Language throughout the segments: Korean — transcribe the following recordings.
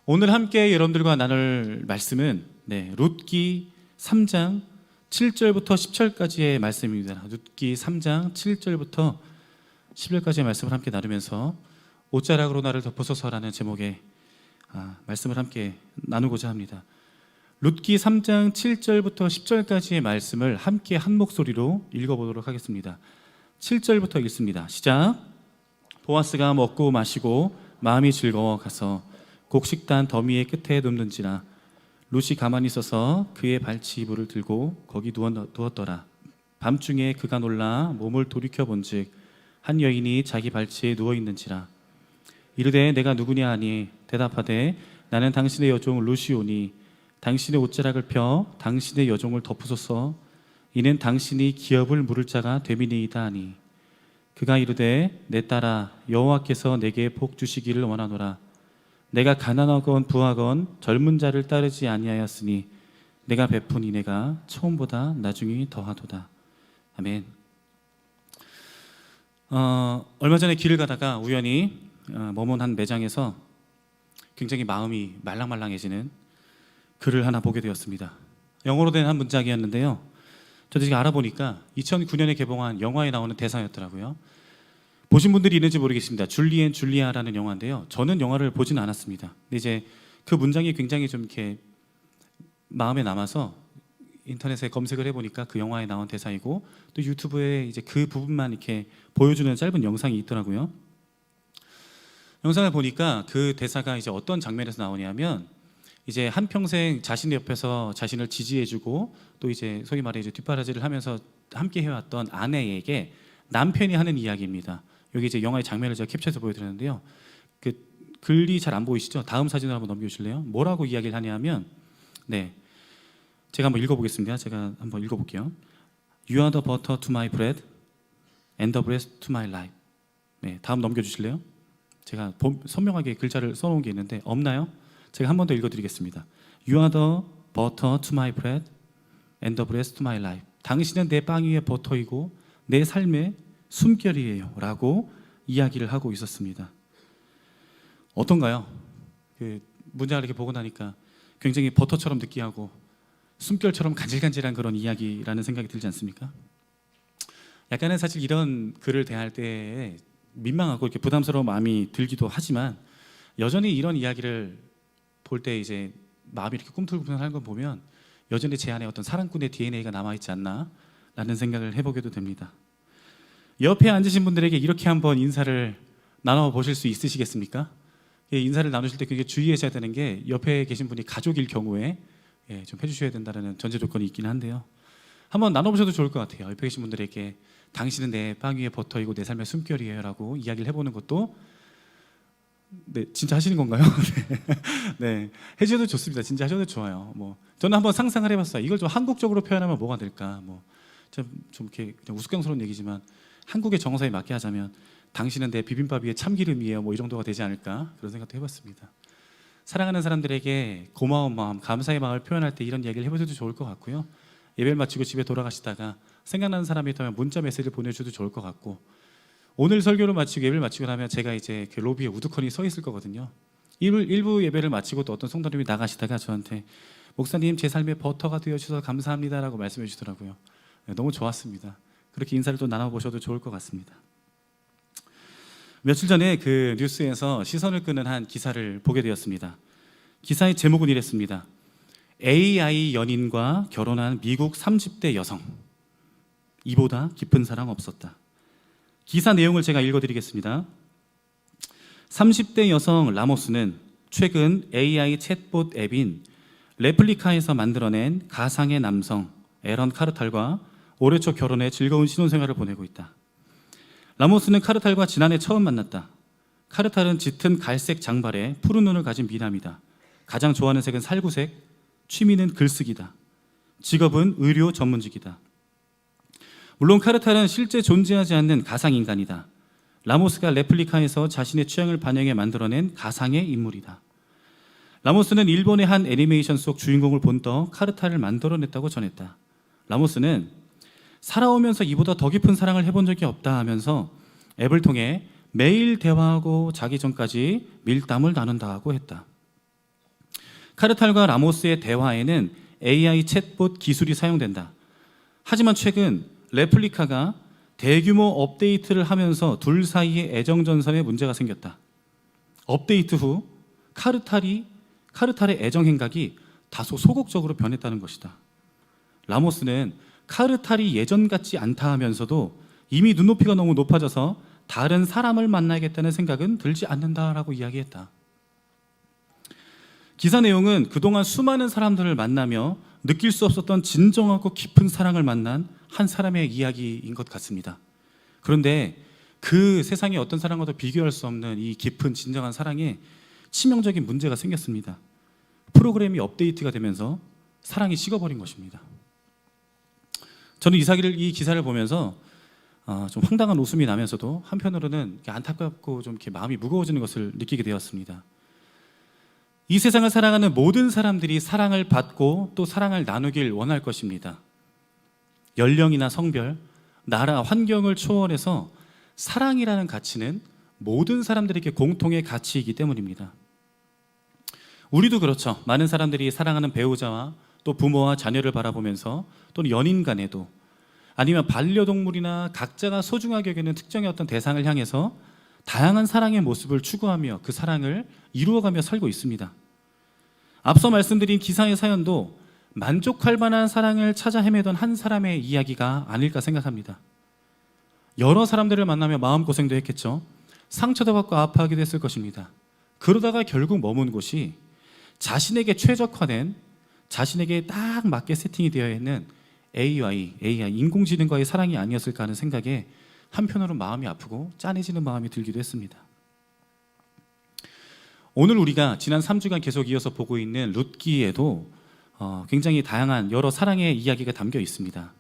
오늘 함께 여러분들과 나눌 말씀은 룻기 3장 7절부터 10절까지의 말씀입니다. 룻기 3장 7절부터 10절까지의 말씀을 함께 나누면서 옷자락으로 나를 덮어서라는 제목의 말씀을 함께 나누고자 합니다. 룻기 3장 7절부터 10절까지의 말씀을 함께 한 목소리로 읽어보도록 하겠습니다. 7절부터 읽습니다. 시작. 보아스가 먹고 마시고 마음이 즐거워 가서 곡식단 더미의 끝에 눕는지라. 룻이 가만히 있어서 그의 발치 이불을 들고 거기 누웠더라. 밤중에 그가 놀라 몸을 돌이켜 본즉 한 여인이 자기 발치에 누워 있는지라. 이르되 내가 누구냐 하니 대답하되 나는 당신의 여종 룻이오니 당신의 옷자락을 펴 당신의 여종을 덮으소서. 이는 당신이 기업을 물을 자가 됨이니이다 하니. 그가 이르되 내 딸아 여호와께서 내게 복 주시기를 원하노라. 내가 가난하건 부하건 젊은 자를 따르지 아니하였으니 내가 베푼 이내가 처음보다 나중이 더하도다. 아멘. 얼마 전에 길을 가다가 우연히 머문 한 매장에서 굉장히 마음이 말랑말랑해지는 글을 하나 보게 되었습니다. 영어로 된 한 문장이었는데요, 저도 지금 알아보니까 2009년에 개봉한 영화에 나오는 대사였더라고요. 보신 분들이 있는지 모르겠습니다. 줄리 앤 줄리아라는 영화인데요, 저는 영화를 보지는 않았습니다. 근데 이제 그 문장이 굉장히 좀 이렇게 마음에 남아서 인터넷에 검색을 해보니까 그 영화에 나온 대사이고, 또 유튜브에 이제 그 부분만 이렇게 보여주는 짧은 영상이 있더라고요. 영상을 보니까 그 대사가 이제 어떤 장면에서 나오냐면, 이제 한평생 자신의 옆에서 자신을 지지해주고 또 이제 소위 말해 이제 뒷바라지를 하면서 함께 해왔던 아내에게 남편이 하는 이야기입니다. 여기 이제 영화의 장면을 제가 캡처해서 보여드렸는데요, 그 글이 잘 안 보이시죠? 다음 사진을 한번 넘겨주실래요? 뭐라고 이야기를 하냐면, 제가 한번 읽어보겠습니다. 제가 한번 읽어볼게요. You are the butter to my bread and the bread to my life. 다음 넘겨주실래요? 제가 선명하게 글자를 써놓은 게 있는데 없나요? 제가 한 번 더 읽어드리겠습니다. You are the butter to my bread and the bread to my life. 당신은 내 빵 위의 버터이고 내 삶의 숨결이에요 라고 이야기를 하고 있었습니다. 어떤가요? 그 문장을 이렇게 보고 나니까 굉장히 버터처럼 느끼하고 숨결처럼 간질간질한 그런 이야기라는 생각이 들지 않습니까? 약간은 사실 이런 글을 대할 때 민망하고 이렇게 부담스러운 마음이 들기도 하지만, 여전히 이런 이야기를 볼 때 이제 마음이 이렇게 꿈틀꿈틀하는 걸 보면 여전히 제 안에 어떤 사랑꾼의 DNA가 남아있지 않나 라는 생각을 해보게도 됩니다. 옆에 앉으신 분들에게 이렇게 한번 인사를 나눠보실 수 있으시겠습니까? 인사를 나누실 때 굉장히 주의하셔야 되는 게, 옆에 계신 분이 가족일 경우에 좀 해주셔야 된다는 전제 조건이 있긴 한데요, 한번 나눠보셔도 좋을 것 같아요. 옆에 계신 분들에게 당신은 내 빵 위의 버터이고 내 삶의 숨결이에요 라고 이야기를 해보는 것도, 진짜 하시는 건가요? 해주셔도 좋습니다. 진짜 하셔도 좋아요. 저는 한번 상상을 해봤어요. 이걸 좀 한국적으로 표현하면 뭐가 될까? 좀 이렇게 그냥 우스꽝스러운 얘기지만 한국의 정서에 맞게 하자면 당신은 내 비빔밥 위에 참기름이에요, 이 정도가 되지 않을까, 그런 생각도 해봤습니다. 사랑하는 사람들에게 고마운 마음, 감사의 마음을 표현할 때 이런 이야기를 해보셔도 좋을 것 같고요, 예배를 마치고 집에 돌아가시다가 생각나는 사람이 있다면 문자 메시지를 보내주셔도 좋을 것 같고, 오늘 설교를 마치고 예배를 마치고 나면 제가 이제 그 로비에 우두커니 서 있을 거거든요. 일부 예배를 마치고 또 어떤 성도님이 나가시다가 저한테 목사님 제 삶의 버터가 되어주셔서 감사합니다라고 말씀해 주시더라고요. 너무 좋았습니다. 그렇게 인사를 또 나눠보셔도 좋을 것 같습니다. 며칠 전에 그 뉴스에서 시선을 끄는 한 기사를 보게 되었습니다. 기사의 제목은 이랬습니다. AI 연인과 결혼한 미국 30대 여성, 이보다 깊은 사랑 없었다. 기사 내용을 제가 읽어드리겠습니다. 30대 여성 라모스는 최근 AI 챗봇 앱인 레플리카에서 만들어낸 가상의 남성 에런 카르탈과 올해 초 결혼해 즐거운 신혼생활을 보내고 있다. 라모스는 카르탈과 지난해 처음 만났다. 카르탈은 짙은 갈색 장발에 푸른 눈을 가진 미남이다. 가장 좋아하는 색은 살구색, 취미는 글쓰기다. 직업은 의료 전문직이다. 물론 카르탈은 실제 존재하지 않는 가상인간이다. 라모스가 레플리카에서 자신의 취향을 반영해 만들어낸 가상의 인물이다. 라모스는 일본의 한 애니메이션 속 주인공을 본떠 카르탈을 만들어냈다고 전했다. 라모스는 살아오면서 이보다 더 깊은 사랑을 해본 적이 없다 하면서 앱을 통해 매일 대화하고 자기 전까지 밀담을 나눈다고 했다. 카르탈과 라모스의 대화에는 AI 챗봇 기술이 사용된다. 하지만 최근 레플리카가 대규모 업데이트를 하면서 둘 사이의 애정전선에 문제가 생겼다. 업데이트 후 카르탈의 애정 행각이 다소 소극적으로 변했다는 것이다. 라모스는 카르탈이 예전 같지 않다 하면서도 이미 눈높이가 너무 높아져서 다른 사람을 만나야겠다는 생각은 들지 않는다라고 이야기했다. 기사 내용은 그동안 수많은 사람들을 만나며 느낄 수 없었던 진정하고 깊은 사랑을 만난 한 사람의 이야기인 것 같습니다. 그런데 그 세상의 어떤 사랑과도 비교할 수 없는 이 깊은 진정한 사랑에 치명적인 문제가 생겼습니다. 프로그램이 업데이트가 되면서 사랑이 식어버린 것입니다. 저는 이 기사를 보면서 좀 황당한 웃음이 나면서도 한편으로는 안타깝고 좀 이렇게 마음이 무거워지는 것을 느끼게 되었습니다. 이 세상을 살아가는 모든 사람들이 사랑을 받고 또 사랑을 나누길 원할 것입니다. 연령이나 성별, 나라, 환경을 초월해서 사랑이라는 가치는 모든 사람들에게 공통의 가치이기 때문입니다. 우리도 그렇죠. 많은 사람들이 사랑하는 배우자와 또 부모와 자녀를 바라보면서 또는 연인 간에도 아니면 반려동물이나 각자가 소중하게 여기는 특정의 어떤 대상을 향해서 다양한 사랑의 모습을 추구하며 그 사랑을 이루어가며 살고 있습니다. 앞서 말씀드린 기사의 사연도 만족할 만한 사랑을 찾아 헤매던 한 사람의 이야기가 아닐까 생각합니다. 여러 사람들을 만나며 마음고생도 했겠죠. 상처도 받고 아파하기도 했을 것입니다. 그러다가 결국 머문 곳이 자신에게 최적화된, 자신에게 딱 맞게 세팅이 되어 있는 AI, 인공지능과의 사랑이 아니었을까 하는 생각에 한편으로 마음이 아프고 짠해지는 마음이 들기도 했습니다. 오늘 우리가 지난 3주간 계속 이어서 보고 있는 룻기에도 굉장히 다양한 여러 사랑의 이야기가 담겨 있습니다.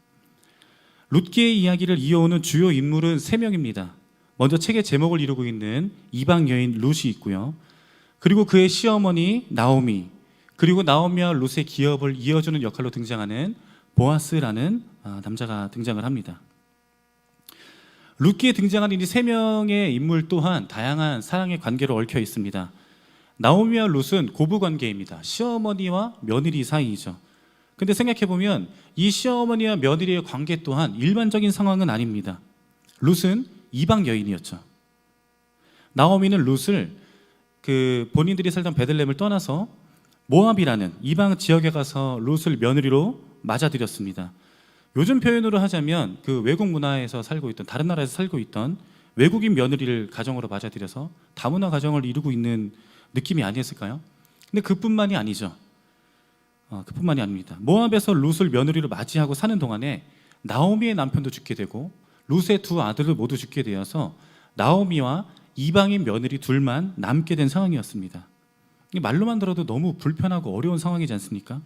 룻기의 이야기를 이어오는 주요 인물은 3명입니다. 먼저 책의 제목을 이루고 있는 이방 여인 룻이 있고요. 그리고 그의 시어머니 나오미, 그리고 나오미와 룻의 기업을 이어주는 역할로 등장하는 보아스라는 남자가 등장을 합니다. 룻기에 등장하는 이 3명의 인물 또한 다양한 사랑의 관계로 얽혀 있습니다. 나오미와 룻은 고부관계입니다. 시어머니와 며느리 사이이죠. 근데 생각해보면 이 시어머니와 며느리의 관계 또한 일반적인 상황은 아닙니다. 룻은 이방 여인이었죠. 나오미는 룻을 본인들이 살던 베들레헴을 떠나서 모압이라는 이방 지역에 가서 룻을 며느리로 맞아들였습니다. 요즘 표현으로 하자면 그 외국 문화에서 살고 있던, 다른 나라에서 살고 있던 외국인 며느리를 가정으로 맞아들여서 다문화 가정을 이루고 있는 느낌이 아니었을까요? 근데 그뿐만이 아니죠. 그뿐만이 아닙니다. 모압에서 룻을 며느리로 맞이하고 사는 동안에 나오미의 남편도 죽게 되고 룻의 2 아들도 모두 죽게 되어서 나오미와 이방인 며느리 둘만 남게 된 상황이었습니다. 말로만 들어도 너무 불편하고 어려운 상황이지 않습니까?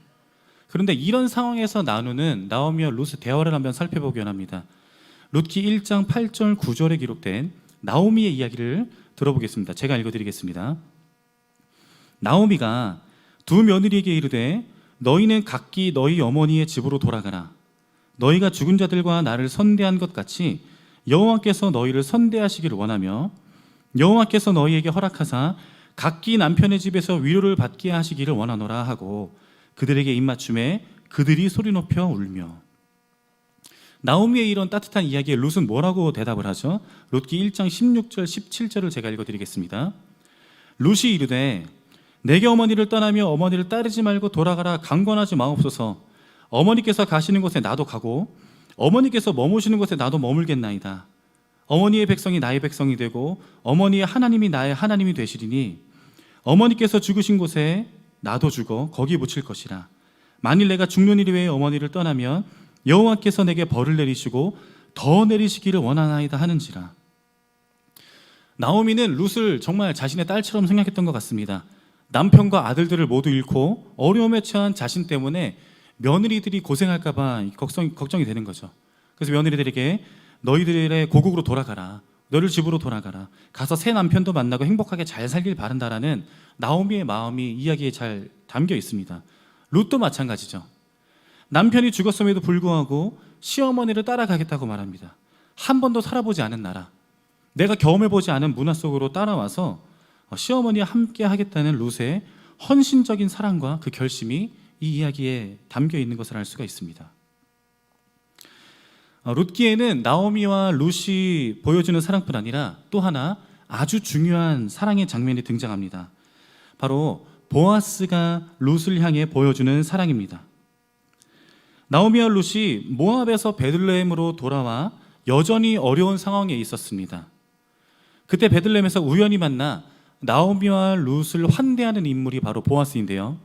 그런데 이런 상황에서 나누는 나오미와 룻의 대화를 한번 살펴보기 원합니다. 룻기 1장 8절 9절에 기록된 나오미의 이야기를 들어보겠습니다. 제가 읽어드리겠습니다. 나오미가 2 며느리에게 이르되 너희는 각기 너희 어머니의 집으로 돌아가라. 너희가 죽은 자들과 나를 선대한 것 같이 여호와께서 너희를 선대하시기를 원하며 여호와께서 너희에게 허락하사 각기 남편의 집에서 위로를 받게 하시기를 원하노라 하고 그들에게 입맞춤에 그들이 소리 높여 울며. 나오미의 이런 따뜻한 이야기에 룻은 뭐라고 대답을 하죠? 룻기 1장 16절 17절을 제가 읽어드리겠습니다. 룻이 이르되 내게 어머니를 떠나며 어머니를 따르지 말고 돌아가라. 강권하지 마옵소서. 어머니께서 가시는 곳에 나도 가고 어머니께서 머무시는 곳에 나도 머물겠나이다. 어머니의 백성이 나의 백성이 되고 어머니의 하나님이 나의 하나님이 되시리니 어머니께서 죽으신 곳에 나도 죽어 거기 묻힐 것이라. 만일 내가 죽는 일이 외에 어머니를 떠나면 여호와께서 내게 벌을 내리시고 더 내리시기를 원하나이다 하는지라. 나오미는 룻을 정말 자신의 딸처럼 생각했던 것 같습니다. 남편과 아들들을 모두 잃고 어려움에 처한 자신 때문에 며느리들이 고생할까 봐 걱정이 되는 거죠. 그래서 며느리들에게 너희들의 고국으로 돌아가라. 너를 집으로 돌아가라. 가서 새 남편도 만나고 행복하게 잘 살길 바란다라는 나오미의 마음이 이야기에 잘 담겨 있습니다. 룻도 마찬가지죠. 남편이 죽었음에도 불구하고 시어머니를 따라가겠다고 말합니다. 한 번도 살아보지 않은 나라, 내가 경험해보지 않은 문화 속으로 따라와서 시어머니와 함께 하겠다는 룻의 헌신적인 사랑과 그 결심이 이 이야기에 담겨 있는 것을 알 수가 있습니다. 룻기에는 나오미와 룻이 보여주는 사랑뿐 아니라 또 하나 아주 중요한 사랑의 장면이 등장합니다. 바로 보아스가 룻을 향해 보여주는 사랑입니다. 나오미와 룻이 모압에서 베들레헴으로 돌아와 여전히 어려운 상황에 있었습니다. 그때 베들레헴에서 우연히 만나 나오미와 룻을 환대하는 인물이 바로 보아스인데요.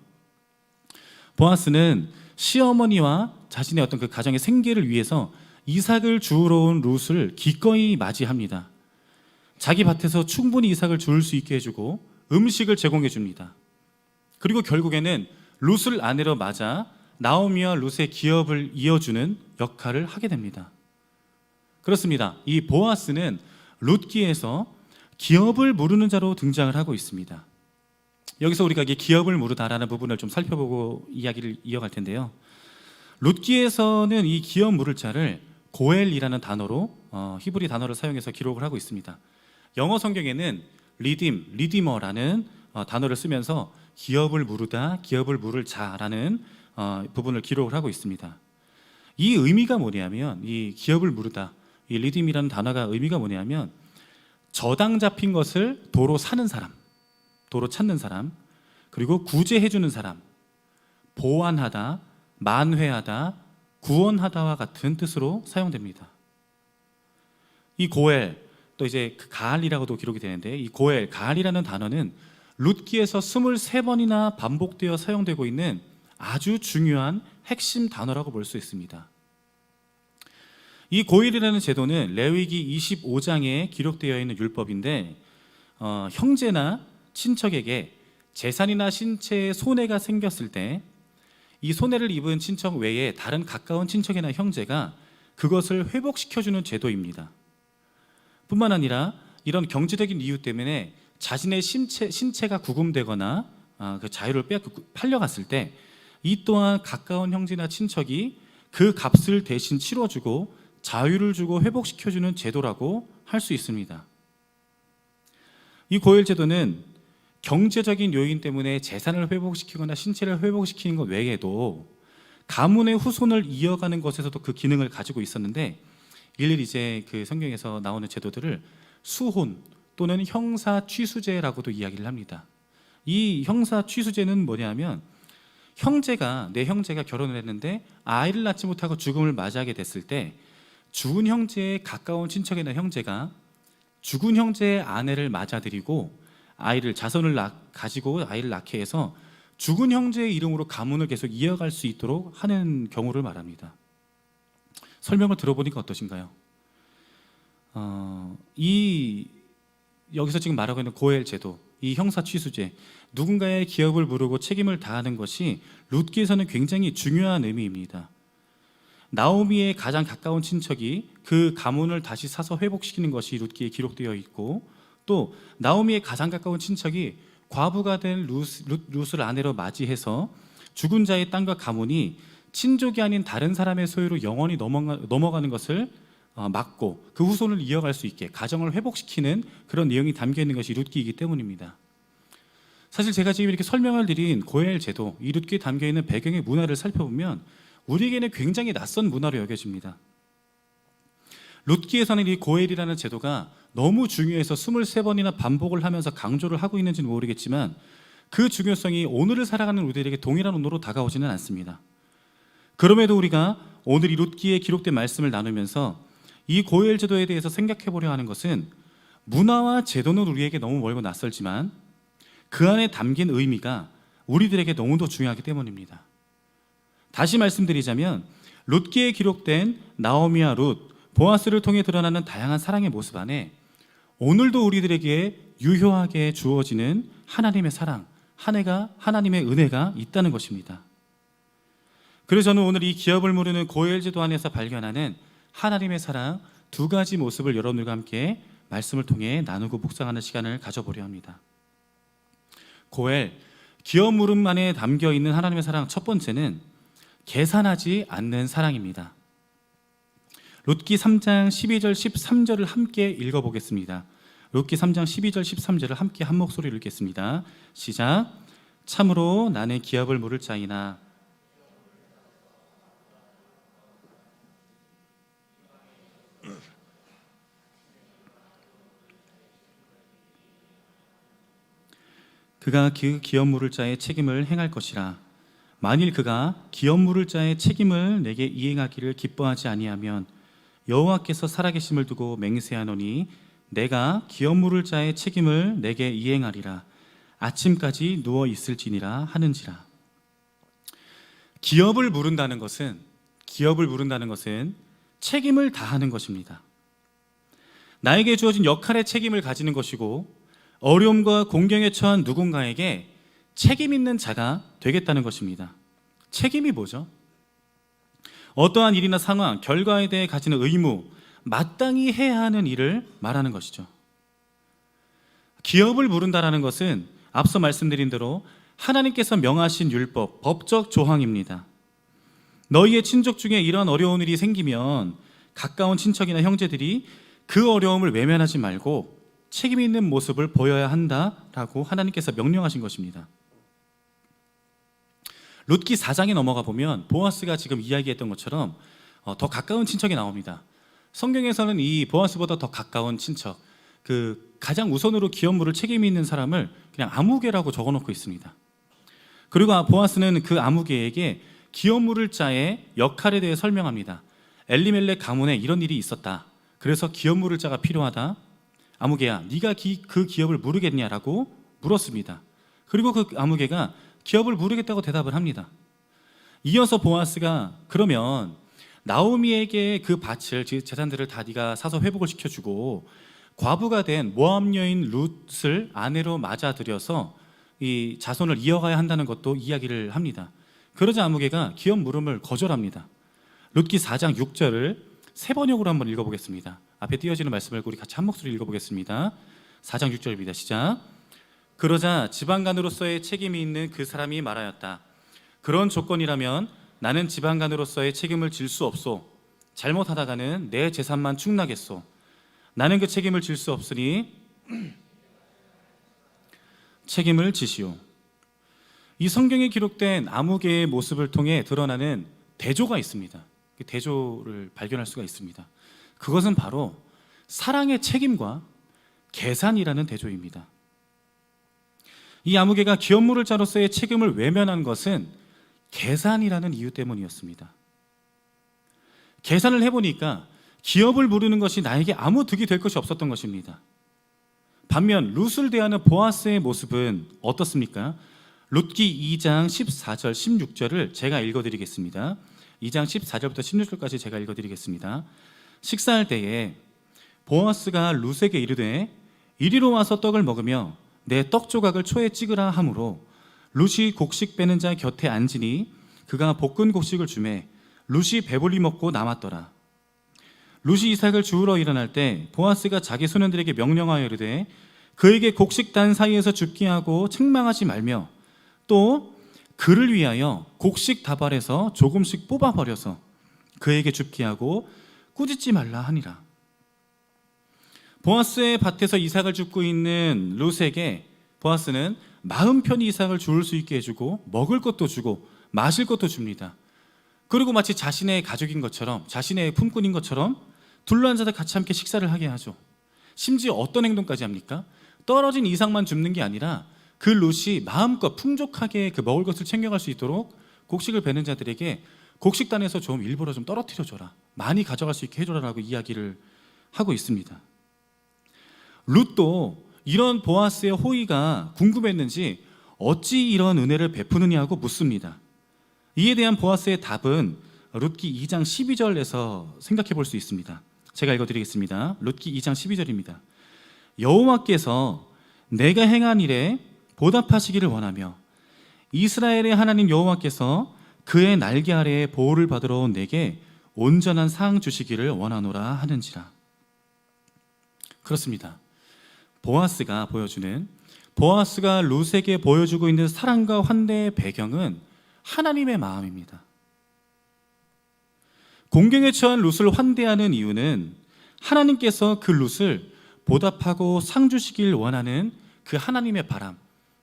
보아스는 시어머니와 자신의 어떤 그 가정의 생계를 위해서 이삭을 주우러 온 룻을 기꺼이 맞이합니다. 자기 밭에서 충분히 이삭을 주울 수 있게 해주고 음식을 제공해 줍니다. 그리고 결국에는 룻을 아내로 맞아 나오미와 룻의 기업을 이어주는 역할을 하게 됩니다. 그렇습니다. 이 보아스는 룻기에서 기업을 무르는 자로 등장을 하고 있습니다. 여기서 우리가 이 기업을 무르다라는 부분을 좀 살펴보고 이야기를 이어갈 텐데요. 룻기에서는 이 기업 무를 자를 고엘이라는 단어로 히브리 단어를 사용해서 기록을 하고 있습니다. 영어 성경에는 리디머라는 단어를 쓰면서 기업을 무르다, 기업을 무를 자라는 부분을 기록을 하고 있습니다. 이 의미가 뭐냐면, 이 기업을 무르다, 이 리딤이라는 단어가 의미가 뭐냐면 저당 잡힌 것을 도로 사는 사람, 도로 찾는 사람, 그리고 구제해주는 사람, 보완하다, 만회하다, 구원하다와 같은 뜻으로 사용됩니다. 이 고엘, 또 이제 그 가알이라고도 기록이 되는데, 이 고엘, 가알이라는 단어는 룻기에서 23번이나 반복되어 사용되고 있는 아주 중요한 핵심 단어라고 볼 수 있습니다. 이 고일이라는 제도는 레위기 25장에 기록되어 있는 율법인데, 형제나 친척에게 재산이나 신체에 손해가 생겼을 때 이 손해를 입은 친척 외에 다른 가까운 친척이나 형제가 그것을 회복시켜주는 제도입니다. 뿐만 아니라 이런 경제적인 이유 때문에 자신의 신체가 구금되거나 그 자유를 팔려갔을 때 이 또한 가까운 형제나 친척이 그 값을 대신 치러주고 자유를 주고 회복시켜주는 제도라고 할 수 있습니다. 이 고엘 제도는 경제적인 요인 때문에 재산을 회복시키거나 신체를 회복시키는 것 외에도 가문의 후손을 이어가는 것에서도 그 기능을 가지고 있었는데, 일일이 이제 그 성경에서 나오는 제도들을 수혼 또는 형사 취수제라고도 이야기를 합니다. 이 형사 취수제는 뭐냐면, 내 형제가 결혼을 했는데 아이를 낳지 못하고 죽음을 맞이하게 됐을 때 죽은 형제의 가까운 친척이나 형제가 죽은 형제의 아내를 맞아들이고 자손을 가지고 아이를 낳게 해서 죽은 형제의 이름으로 가문을 계속 이어갈 수 있도록 하는 경우를 말합니다. 설명을 들어보니까 어떠신가요? 여기서 지금 말하고 있는 고엘 제도, 이 형사 취수제, 누군가의 기업을 무르고 책임을 다하는 것이 룻기에서는 굉장히 중요한 의미입니다. 나오미의 가장 가까운 친척이 그 가문을 다시 사서 회복시키는 것이 룻기에 기록되어 있고, 또 나오미의 가장 가까운 친척이 과부가 된 룻을 아내로 맞이해서 죽은 자의 땅과 가문이 친족이 아닌 다른 사람의 소유로 영원히 넘어가는 것을 막고 그 후손을 이어갈 수 있게 가정을 회복시키는 그런 내용이 담겨 있는 것이 룻기이기 때문입니다. 사실 제가 지금 이렇게 설명을 드린 고엘 제도, 이 룻기에 담겨 있는 배경의 문화를 살펴보면 우리에게는 굉장히 낯선 문화로 여겨집니다. 룻기에서는 이 고엘이라는 제도가 너무 중요해서 23번이나 반복을 하면서 강조를 하고 있는지는 모르겠지만 그 중요성이 오늘을 살아가는 우리들에게 동일한 온도로 다가오지는 않습니다. 그럼에도 우리가 오늘 이 룻기에 기록된 말씀을 나누면서 이 고엘 제도에 대해서 생각해 보려 하는 것은, 문화와 제도는 우리에게 너무 멀고 낯설지만 그 안에 담긴 의미가 우리들에게 너무도 중요하기 때문입니다. 다시 말씀드리자면 룻기에 기록된 나오미와 룻, 보아스를 통해 드러나는 다양한 사랑의 모습 안에 오늘도 우리들에게 유효하게 주어지는 하나님의 사랑, 하나님의 은혜가 있다는 것입니다. 그래서 저는 오늘 이 기업을 무르는 고엘 제도 안에서 발견하는 하나님의 사랑 두 가지 모습을 여러분들과 함께 말씀을 통해 나누고 묵상하는 시간을 가져보려 합니다. 고엘, 기업 물음 안에 담겨 있는 하나님의 사랑, 첫 번째는 계산하지 않는 사랑입니다. 룻기 3장 12절 13절을 함께 읽어보겠습니다. 룻기 3장 12절 13절을 함께 한 목소리로 읽겠습니다. 시작. 참으로 나는 기업을 물을 자이나 그가 그 기업 물을 자의 책임을 행할 것이라. 만일 그가 기업 물을 자의 책임을 내게 이행하기를 기뻐하지 아니하면 여호와께서 살아계심을 두고 맹세하노니 내가 기업 물을 자의 책임을 내게 이행하리라. 아침까지 누워 있을지니라 하는지라. 기업을 물은다는 것은 책임을 다하는 것입니다. 나에게 주어진 역할의 책임을 가지는 것이고 어려움과 공경에 처한 누군가에게 책임 있는 자가 되겠다는 것입니다. 책임이 뭐죠? 어떠한 일이나 상황, 결과에 대해 가지는 의무, 마땅히 해야 하는 일을 말하는 것이죠. 기업을 물은다라는 것은 앞서 말씀드린 대로 하나님께서 명하신 율법, 법적 조항입니다. 너희의 친족 중에 이러한 어려운 일이 생기면 가까운 친척이나 형제들이 그 어려움을 외면하지 말고 책임 있는 모습을 보여야 한다라고 하나님께서 명령하신 것입니다. 룻기 4장에 넘어가 보면 보아스가 지금 이야기했던 것처럼 더 가까운 친척이 나옵니다. 성경에서는 이 보아스보다 더 가까운 친척, 그 가장 우선으로 기업 물을 책임이 있는 사람을 그냥 아무개라고 적어놓고 있습니다. 그리고 보아스는 그 아무개에게 기업 물을 자의 역할에 대해 설명합니다. 엘리멜렉 가문에 이런 일이 있었다. 그래서 기업 물을 자가 필요하다. 아무개야, 네가 그 기업을 물으겠냐라고 물었습니다. 그리고 그 아무개가 기업을 물으겠다고 대답을 합니다. 이어서 보아스가 그러면 나오미에게 그 밭을, 재산들을 다 네가 사서 회복을 시켜주고 과부가 된 모압 여인 룻을 아내로 맞아들여서 이 자손을 이어가야 한다는 것도 이야기를 합니다. 그러자 아무개가 기업 물음을 거절합니다. 룻기 4장 6절을 세 번역으로 한번 읽어보겠습니다. 앞에 띄어지는 말씀을 우리 같이 한 목소리 읽어보겠습니다. 4장 6절입니다. 시작. 그러자 지방간으로서의 책임이 있는 그 사람이 말하였다. 그런 조건이라면 나는 지방간으로서의 책임을 질 수 없소. 잘못하다가는 내 재산만 축나겠소. 나는 그 책임을 질 수 없으니 책임을 지시오. 이 성경에 기록된 아무개의 모습을 통해 드러나는 대조가 있습니다. 그 대조를 발견할 수가 있습니다. 그것은 바로 사랑의 책임과 계산이라는 대조입니다. 이 아무개가 기업 물을 자로서의 책임을 외면한 것은 계산이라는 이유 때문이었습니다. 계산을 해보니까 기업을 물으는 것이 나에게 아무 득이 될 것이 없었던 것입니다. 반면 룻을 대하는 보아스의 모습은 어떻습니까? 룻기 2장 14절 16절을 제가 읽어드리겠습니다. 2장 14절부터 16절까지 제가 읽어드리겠습니다. 식사할 때에 보아스가 룻에게 이르되 이리로 와서 떡을 먹으며 내 떡 조각을 초에 찍으라 하므로 룻이 곡식 빼는 자 곁에 앉으니 그가 볶은 곡식을 주매 룻이 배불리 먹고 남았더라. 룻이 이삭을 주우러 일어날 때 보아스가 자기 소년들에게 명령하여 이르되 그에게 곡식 단 사이에서 줍게 하고 책망하지 말며 또 그를 위하여 곡식 다발에서 조금씩 뽑아버려서 그에게 줍게 하고 꾸짖지 말라 하니라. 보아스의 밭에서 이삭을 줍고 있는 룻에게 보아스는 마음 편히 이삭을 주울 수 있게 해주고 먹을 것도 주고 마실 것도 줍니다. 그리고 마치 자신의 가족인 것처럼, 자신의 품꾼인 것처럼 둘러앉아서 같이 함께 식사를 하게 하죠. 심지어 어떤 행동까지 합니까? 떨어진 이삭만 줍는 게 아니라 그 룻이 마음껏 풍족하게 그 먹을 것을 챙겨갈 수 있도록 곡식을 베는 자들에게 곡식단에서 좀 일부러 좀 떨어뜨려줘라, 많이 가져갈 수 있게 해줘라라고 이야기를 하고 있습니다. 룻도 이런 보아스의 호의가 궁금했는지 어찌 이런 은혜를 베푸느냐고 묻습니다. 이에 대한 보아스의 답은 룻기 2장 12절에서 생각해 볼 수 있습니다. 제가 읽어드리겠습니다. 룻기 2장 12절입니다. 여호와께서 내가 행한 일에 보답하시기를 원하며 이스라엘의 하나님 여호와께서 그의 날개 아래에 보호를 받으러 온 내게 온전한 상 주시기를 원하노라 하는지라. 그렇습니다. 보아스가 룻에게 보여주고 있는 사랑과 환대의 배경은 하나님의 마음입니다. 공경에 처한 룻을 환대하는 이유는 하나님께서 그 룻을 보답하고 상 주시길 원하는 그 하나님의 바람,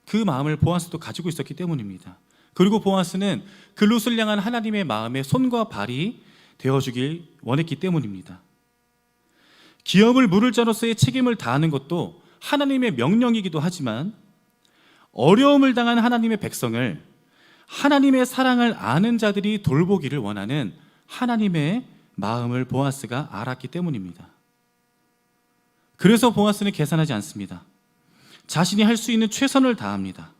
그 마음을 보아스도 가지고 있었기 때문입니다. 그리고 보아스는 그 룻을 향한 하나님의 마음의 손과 발이 되어주길 원했기 때문입니다. 기업을 물을 자로서의 책임을 다하는 것도 하나님의 명령이기도 하지만 어려움을 당한 하나님의 백성을 하나님의 사랑을 아는 자들이 돌보기를 원하는 하나님의 마음을 보아스가 알았기 때문입니다. 그래서 보아스는 계산하지 않습니다. 자신이 할 수 있는 최선을 다합니다.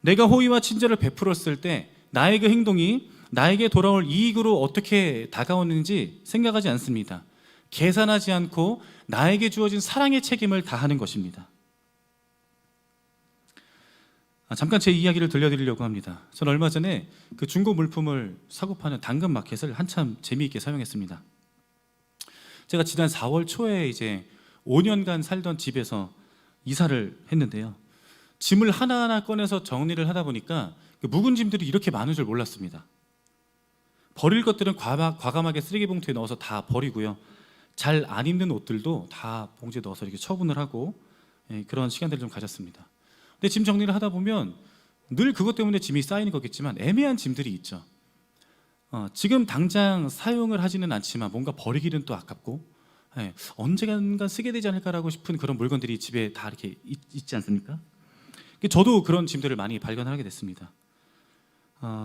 내가 호의와 친절을 베풀었을 때 나의 그 행동이 나에게 돌아올 이익으로 어떻게 다가오는지 생각하지 않습니다. 계산하지 않고 나에게 주어진 사랑의 책임을 다하는 것입니다. 잠깐 제 이야기를 들려드리려고 합니다. 저는 얼마 전에 그 중고 물품을 사고 파는 당근 마켓을 한참 재미있게 사용했습니다. 제가 지난 4월 초에 이제 5년간 살던 집에서 이사를 했는데요. 짐을 하나하나 꺼내서 정리를 하다 보니까 그 묵은 짐들이 이렇게 많은 줄 몰랐습니다. 버릴 것들은 과감하게 쓰레기 봉투에 넣어서 다 버리고요. 잘 안 입는 옷들도 다 봉지에 넣어서 이렇게 처분을 하고 그런 시간들을 좀 가졌습니다. 근데 짐 정리를 하다 보면 늘 그것 때문에 짐이 쌓이는 거겠지만 애매한 짐들이 있죠. 지금 당장 사용을 하지는 않지만 뭔가 버리기는 또 아깝고 언젠간 쓰게 되지 않을까라고 싶은 그런 물건들이 집에 다 이렇게 있지 않습니까? 저도 그런 짐들을 많이 발견하게 됐습니다.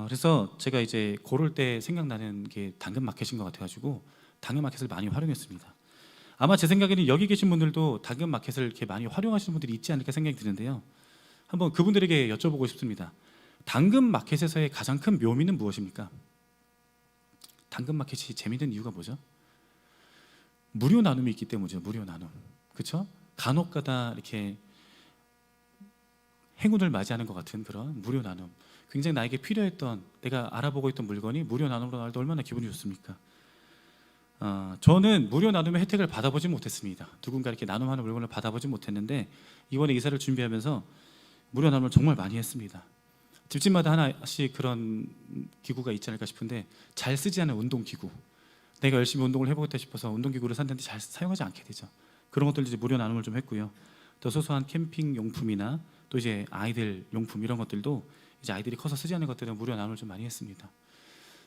그래서 제가 이제 고를 때 생각나는 게 당근마켓인 것 같아가지고 당근마켓을 많이 활용했습니다. 아마 제 생각에는 여기 계신 분들도 당근마켓을 이렇게 많이 활용하시는 분들이 있지 않을까 생각이 드는데요. 한번 그분들에게 여쭤보고 싶습니다. 당근마켓에서의 가장 큰 묘미는 무엇입니까? 당근마켓이 재미있는 이유가 뭐죠? 무료 나눔이 있기 때문이죠. 무료 나눔, 그렇죠? 간혹가다 이렇게 행운을 맞이하는 것 같은 그런 무료 나눔. 굉장히 나에게 필요했던, 내가 알아보고 있던 물건이 무료 나눔으로 나올 때 얼마나 기분이 좋습니까? 저는 무료 나눔의 혜택을 받아보지 못했습니다. 누군가 이렇게 나눔하는 물건을 받아보지 못했는데 이번에 이사를 준비하면서 무료 나눔을 정말 많이 했습니다. 집집마다 하나씩 그런 기구가 있지 않을까 싶은데 잘 쓰지 않은 운동기구, 내가 열심히 운동을 해보겠다 싶어서 운동기구를 샀는데 잘 사용하지 않게 되죠. 그런 것들 이제 무료 나눔을 좀 했고요. 또 소소한 캠핑 용품이나 또 이제 아이들 용품 이런 것들도 이제 아이들이 커서 쓰지 않는 것들은 무료 나눔을 좀 많이 했습니다.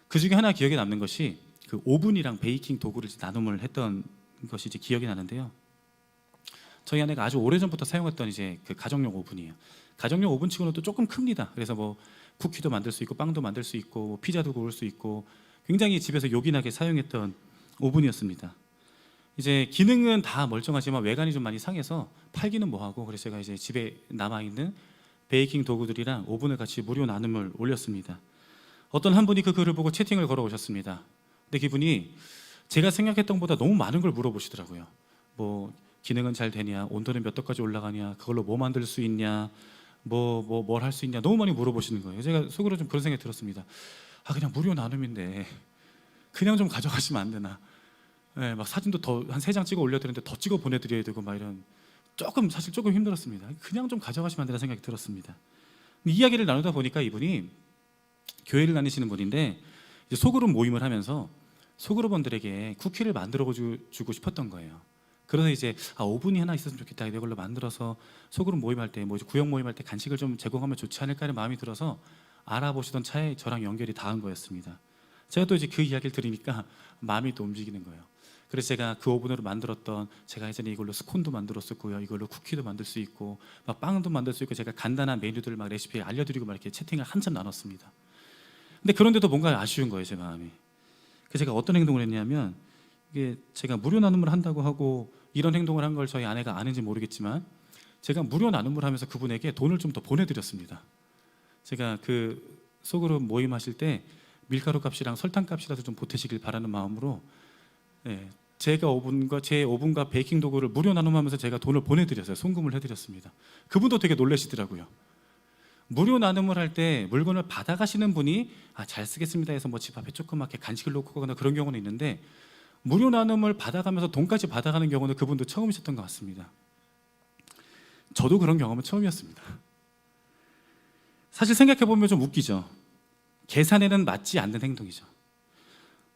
그 중에 하나 기억에 남는 것이 그 오븐이랑 베이킹 도구를 나눔을 했던 것이 이제 기억이 나는데요. 저희 아내가 아주 오래전부터 사용했던 이제 그 가정용 오븐이에요. 가정용 오븐치고는 또 조금 큽니다. 그래서 뭐 쿠키도 만들 수 있고 빵도 만들 수 있고 뭐 피자도 구울 수 있고 굉장히 집에서 요긴하게 사용했던 오븐이었습니다. 이제 기능은 다 멀쩡하지만 외관이 좀 많이 상해서 팔기는 뭐하고, 그래서 제가 이제 집에 남아있는 베이킹 도구들이랑 오븐을 같이 무료 나눔을 올렸습니다. 어떤 한 분이 그 글을 보고 채팅을 걸어 오셨습니다. 근데 그분이 제가 생각했던 것보다 너무 많은 걸 물어보시더라고요. 뭐 기능은 잘 되냐, 온도는 몇 도까지 올라가냐, 그걸로 뭐 만들 수 있냐, 뭘 할 수 있냐, 너무 많이 물어보시는 거예요. 제가 속으로 좀 그런 생각이 들었습니다. 그냥 무료 나눔인데 그냥 좀 가져가시면 안 되나? 막 사진도 더 한 3장 찍어 올려드렸는데 더 찍어 보내드려야 되고 막 이런, 사실 조금 힘들었습니다. 그냥 좀 가져가시면 안 되나 생각이 들었습니다. 이야기를 나누다 보니까 이분이 교회를 다니시는 분인데 이제 소그룹 모임을 하면서 소그룹원들에게 쿠키를 만들어 주고 싶었던 거예요. 그래서 이제 오븐이 하나 있었으면 좋겠다, 이걸로 만들어서 소그룹 모임할 때, 뭐 구역 모임할 때 간식을 좀 제공하면 좋지 않을까 하는 마음이 들어서 알아보시던 차에 저랑 연결이 닿은 거였습니다. 제가 또 이제 그 이야기를 들으니까 마음이 또 움직이는 거예요. 그래서 제가 그 오븐으로 만들었던, 제가 예전에 이걸로 스콘도 만들었었고요, 이걸로 쿠키도 만들 수 있고 막 빵도 만들 수 있고, 제가 간단한 메뉴들 막 레시피 알려드리고 막 이렇게 채팅을 한참 나눴습니다. 근데 그런데도 뭔가 아쉬운 거예요, 제 마음이. 그래서 제가 어떤 행동을 했냐면, 이게 제가 무료 나눔을 한다고 하고 이런 행동을 한 걸 저희 아내가 아는지 모르겠지만 제가 무료 나눔을 하면서 그분에게 돈을 좀 더 보내드렸습니다. 제가 그 소그룹 모임하실 때 밀가루 값이랑 설탕 값이라도 좀 보태시길 바라는 마음으로 제 오븐과 베이킹 도구를 무료 나눔하면서 제가 돈을 보내드렸어요. 송금을 해드렸습니다. 그분도 되게 놀라시더라고요. 무료 나눔을 할 때 물건을 받아가시는 분이 잘 쓰겠습니다 해서 뭐 집 앞에 조그맣게 간식을 놓고 가거나 그런 경우는 있는데, 무료 나눔을 받아가면서 돈까지 받아가는 경우는 그분도 처음이셨던 것 같습니다. 저도 그런 경험은 처음이었습니다. 사실 생각해보면 좀 웃기죠. 계산에는 맞지 않는 행동이죠.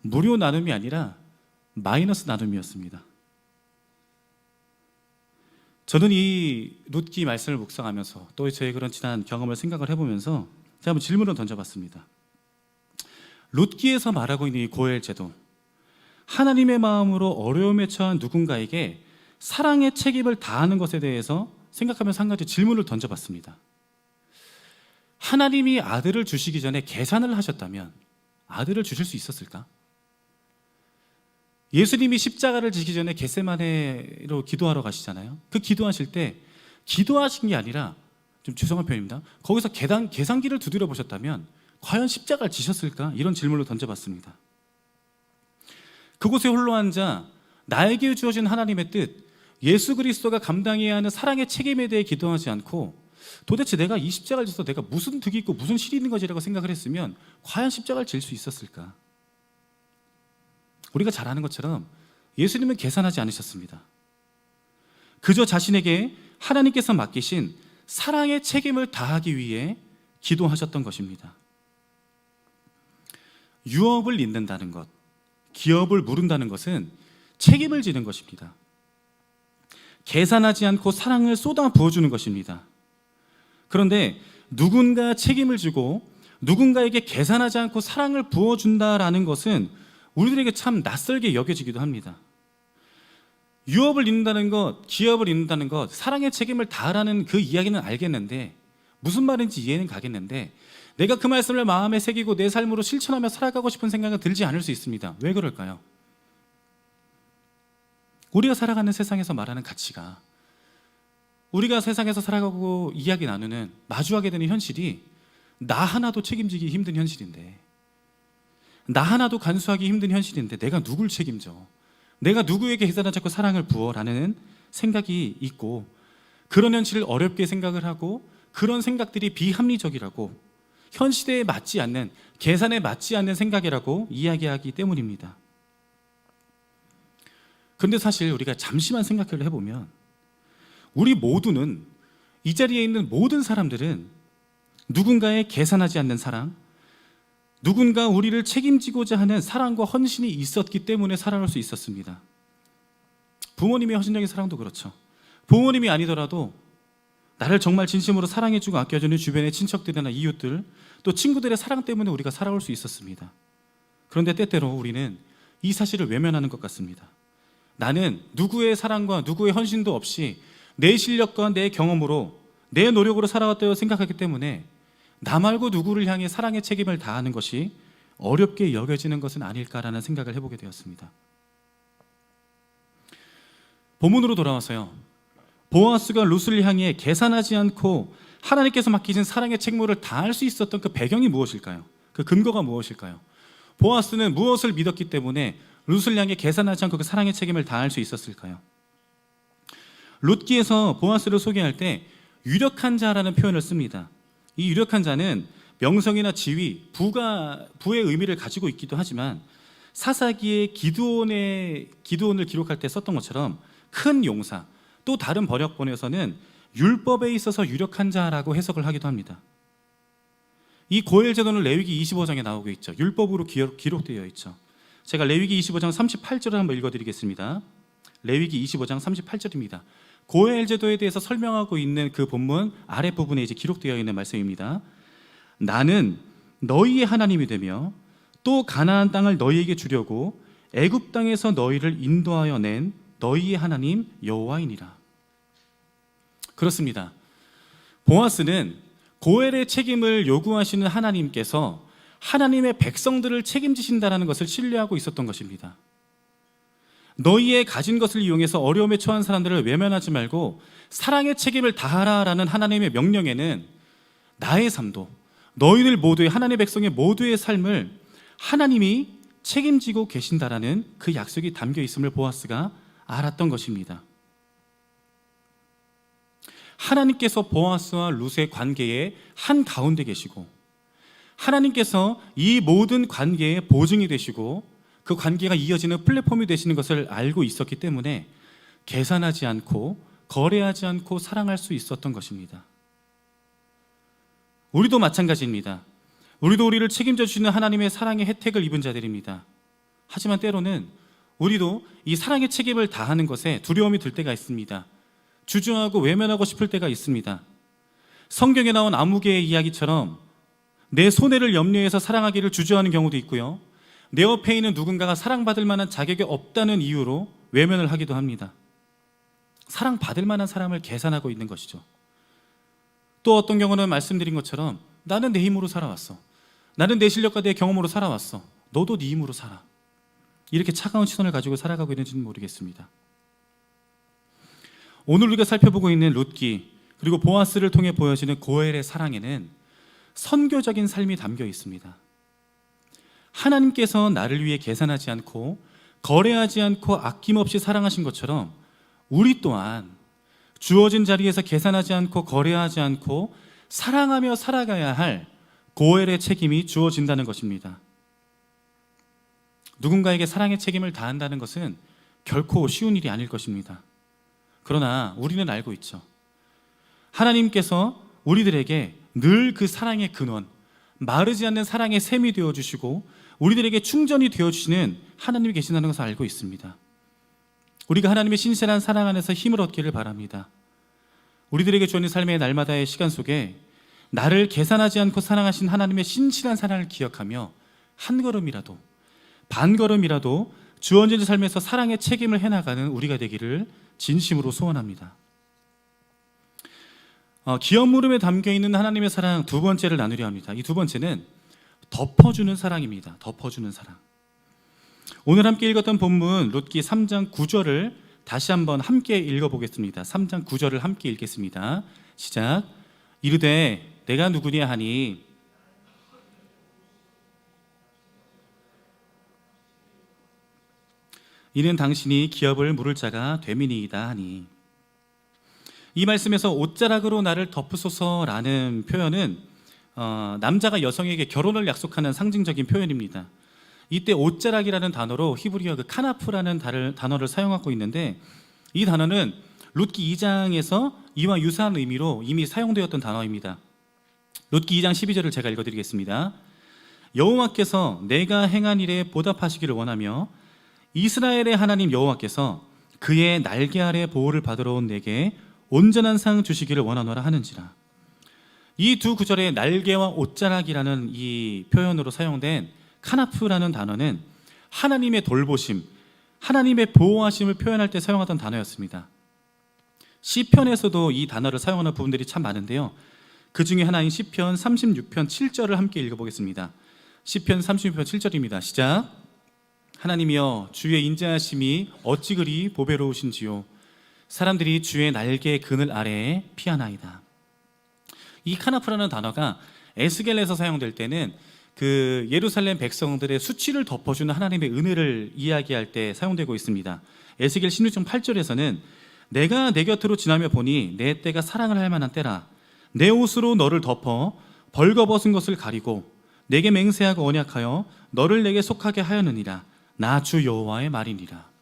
무료 나눔이 아니라 마이너스 나눔이었습니다. 저는 이 룻기 말씀을 묵상하면서 또 저의 그런 지난 경험을 생각을 해보면서 제가 한번 질문을 던져봤습니다. 룻기에서 말하고 있는 이 고엘 제도, 하나님의 마음으로 어려움에 처한 누군가에게 사랑의 책임을 다하는 것에 대해서 생각하면서 한 가지 질문을 던져봤습니다. 하나님이 아들을 주시기 전에 계산을 하셨다면 아들을 주실 수 있었을까? 예수님이 십자가를 지기 전에 겟세마네로 기도하러 가시잖아요. 그 기도하실 때 기도하신 게 아니라, 좀 죄송한 표현입니다, 거기서 계산기를 두드려 보셨다면 과연 십자가를 지셨을까? 이런 질문을 던져봤습니다. 그곳에 홀로 앉아 나에게 주어진 하나님의 뜻, 예수 그리스도가 감당해야 하는 사랑의 책임에 대해 기도하지 않고 도대체 내가 이 십자가를 져서 내가 무슨 득이 있고 무슨 실이 있는 것이라고 생각을 했으면 과연 십자가를 질 수 있었을까? 우리가 잘 아는 것처럼 예수님은 계산하지 않으셨습니다. 그저 자신에게 하나님께서 맡기신 사랑의 책임을 다하기 위해 기도하셨던 것입니다. 유업을 잇는다는 것, 기업을 물은다는 것은 책임을 지는 것입니다. 계산하지 않고 사랑을 쏟아 부어주는 것입니다. 그런데 누군가 책임을 지고 누군가에게 계산하지 않고 사랑을 부어준다라는 것은 우리들에게 참 낯설게 여겨지기도 합니다. 유업을 잇는다는 것, 기업을 잇는다는 것, 사랑의 책임을 다하라는 그 이야기는 알겠는데, 무슨 말인지 이해는 가겠는데, 내가 그 말씀을 마음에 새기고 내 삶으로 실천하며 살아가고 싶은 생각은 들지 않을 수 있습니다. 왜 그럴까요? 우리가 살아가는 세상에서 말하는 가치가, 우리가 세상에서 살아가고 이야기 나누는, 마주하게 되는 현실이 나 하나도 책임지기 힘든 현실인데, 나 하나도 간수하기 힘든 현실인데 내가 누굴 책임져? 내가 누구에게 계산하지 않고 사랑을 부어라는 생각이 있고, 그런 현실을 어렵게 생각을 하고, 그런 생각들이 비합리적이라고, 현 시대에 맞지 않는, 계산에 맞지 않는 생각이라고 이야기하기 때문입니다. 그런데 사실 우리가 잠시만 생각을 해보면, 우리 모두는, 이 자리에 있는 모든 사람들은 누군가의 계산하지 않는 사랑, 누군가 우리를 책임지고자 하는 사랑과 헌신이 있었기 때문에 살아갈 수 있었습니다. 부모님의 헌신적인 사랑도 그렇죠. 부모님이 아니더라도 나를 정말 진심으로 사랑해주고 아껴주는 주변의 친척들이나 이웃들, 또 친구들의 사랑 때문에 우리가 살아올 수 있었습니다. 그런데 때때로 우리는 이 사실을 외면하는 것 같습니다. 나는 누구의 사랑과 누구의 헌신도 없이 내 실력과 내 경험으로, 내 노력으로 살아왔다고 생각하기 때문에 나 말고 누구를 향해 사랑의 책임을 다하는 것이 어렵게 여겨지는 것은 아닐까라는 생각을 해보게 되었습니다. 본문으로 돌아와서요, 보아스가 룻을 향해 계산하지 않고 하나님께서 맡기신 사랑의 책무를 다할 수 있었던 그 배경이 무엇일까요? 그 근거가 무엇일까요? 보아스는 무엇을 믿었기 때문에 룻을 향해 계산하지 않고 그 사랑의 책임을 다할 수 있었을까요? 룻기에서 보아스를 소개할 때 유력한 자라는 표현을 씁니다. 이 유력한 자는 명성이나 지위, 부의 의미를 가지고 있기도 하지만, 사사기의 기드온을 기록할 때 썼던 것처럼 큰 용사, 또 다른 번역본에서는 율법에 있어서 유력한 자라고 해석을 하기도 합니다. 이 고엘 제도는 레위기 25장에 나오고 있죠. 율법으로 기록되어 있죠. 제가 레위기 25장 38절을 한번 읽어드리겠습니다. 레위기 25장 38절입니다. 고엘 제도에 대해서 설명하고 있는 그 본문 아랫부분에 이제 기록되어 있는 말씀입니다. 나는 너희의 하나님이 되며 또 가나안 땅을 너희에게 주려고 애굽 땅에서 너희를 인도하여 낸 너희의 하나님 여호와이니라. 그렇습니다. 보아스는 고엘의 책임을 요구하시는 하나님께서 하나님의 백성들을 책임지신다는 것을 신뢰하고 있었던 것입니다. 너희의 가진 것을 이용해서 어려움에 처한 사람들을 외면하지 말고 사랑의 책임을 다하라라는 하나님의 명령에는 나의 삶도, 너희들 모두의, 하나님의 백성의 모두의 삶을 하나님이 책임지고 계신다라는 그 약속이 담겨 있음을 보아스가 알았던 것입니다. 하나님께서 보아스와 룻의 관계의 한 가운데 계시고, 하나님께서 이 모든 관계의 보증이 되시고 그 관계가 이어지는 플랫폼이 되시는 것을 알고 있었기 때문에 계산하지 않고 거래하지 않고 사랑할 수 있었던 것입니다. 우리도 마찬가지입니다. 우리도 우리를 책임져 주시는 하나님의 사랑의 혜택을 입은 자들입니다. 하지만 때로는 우리도 이 사랑의 책임을 다하는 것에 두려움이 들 때가 있습니다. 주저하고 외면하고 싶을 때가 있습니다. 성경에 나온 아무개의 이야기처럼 내 손해를 염려해서 사랑하기를 주저하는 경우도 있고요. 내 옆에 있는 누군가가 사랑받을 만한 자격이 없다는 이유로 외면을 하기도 합니다. 사랑받을 만한 사람을 계산하고 있는 것이죠. 또 어떤 경우는 말씀드린 것처럼 나는 내 힘으로 살아왔어. 나는 내 실력과 내 경험으로 살아왔어. 너도 네 힘으로 살아. 이렇게 차가운 시선을 가지고 살아가고 있는지는 모르겠습니다. 오늘 우리가 살펴보고 있는 룻기 그리고 보아스를 통해 보여지는 고엘의 사랑에는 선교적인 삶이 담겨 있습니다. 하나님께서 나를 위해 계산하지 않고 거래하지 않고 아낌없이 사랑하신 것처럼 우리 또한 주어진 자리에서 계산하지 않고 거래하지 않고 사랑하며 살아가야 할 고엘의 책임이 주어진다는 것입니다. 누군가에게 사랑의 책임을 다한다는 것은 결코 쉬운 일이 아닐 것입니다. 그러나 우리는 알고 있죠. 하나님께서 우리들에게 늘 그 사랑의 근원, 마르지 않는 사랑의 샘이 되어주시고 우리들에게 충전이 되어주시는 하나님이 계신다는 것을 알고 있습니다. 우리가 하나님의 신실한 사랑 안에서 힘을 얻기를 바랍니다. 우리들에게 주어진 삶의 날마다의 시간 속에 나를 계산하지 않고 사랑하신 하나님의 신실한 사랑을 기억하며 한 걸음이라도 반 걸음이라도 주어진 삶에서 사랑의 책임을 해나가는 우리가 되기를 진심으로 소원합니다. 기업 물음에 담겨있는 하나님의 사랑 두 번째를 나누려 합니다. 이 두 번째는 덮어주는 사랑입니다. 덮어주는 사랑. 오늘 함께 읽었던 본문 룻기 3장 9절을 다시 한번 함께 읽어보겠습니다. 3장 9절을 함께 읽겠습니다. 시작. 이르되 내가 누구냐 하니 이는 당신이 기업을 물을 자가 됨이니이다 하니. 이 말씀에서 옷자락으로 나를 덮으소서라는 표현은 남자가 여성에게 결혼을 약속하는 상징적인 표현입니다. 이때 옷자락이라는 단어로 히브리어 그 카나프라는 단어를 사용하고 있는데 이 단어는 룻기 2장에서 이와 유사한 의미로 이미 사용되었던 단어입니다. 룻기 2장 12절을 제가 읽어드리겠습니다. 여호와께서 내가 행한 일에 보답하시기를 원하며 이스라엘의 하나님 여호와께서 그의 날개 아래 보호를 받으러 온 내게 온전한 상 주시기를 원하노라 하는지라. 이 두 구절의 날개와 옷자락이라는 이 표현으로 사용된 카나프라는 단어는 하나님의 돌보심, 하나님의 보호하심을 표현할 때 사용하던 단어였습니다. 시편에서도 이 단어를 사용하는 부분들이 참 많은데요. 그 중에 하나인 시편 36편 7절을 함께 읽어보겠습니다. 시편 36편 7절입니다. 시작. 하나님이여 주의 인자하심이 어찌 그리 보배로우신지요. 사람들이 주의 날개 그늘 아래에 피하나이다. 이 카나프라는 단어가 에스겔에서 사용될 때는 그 예루살렘 백성들의 수치를 덮어주는 하나님의 은혜를 이야기할 때 사용되고 있습니다. 에스겔 16장 8절에서는 내가 내 곁으로 지나며 보니 내 때가 사랑을 할 만한 때라. 내 옷으로 너를 덮어 벌거벗은 것을 가리고 내게 맹세하고 언약하여 너를 내게 속하게 하였느니라. 나 주 여호와의 말이니라.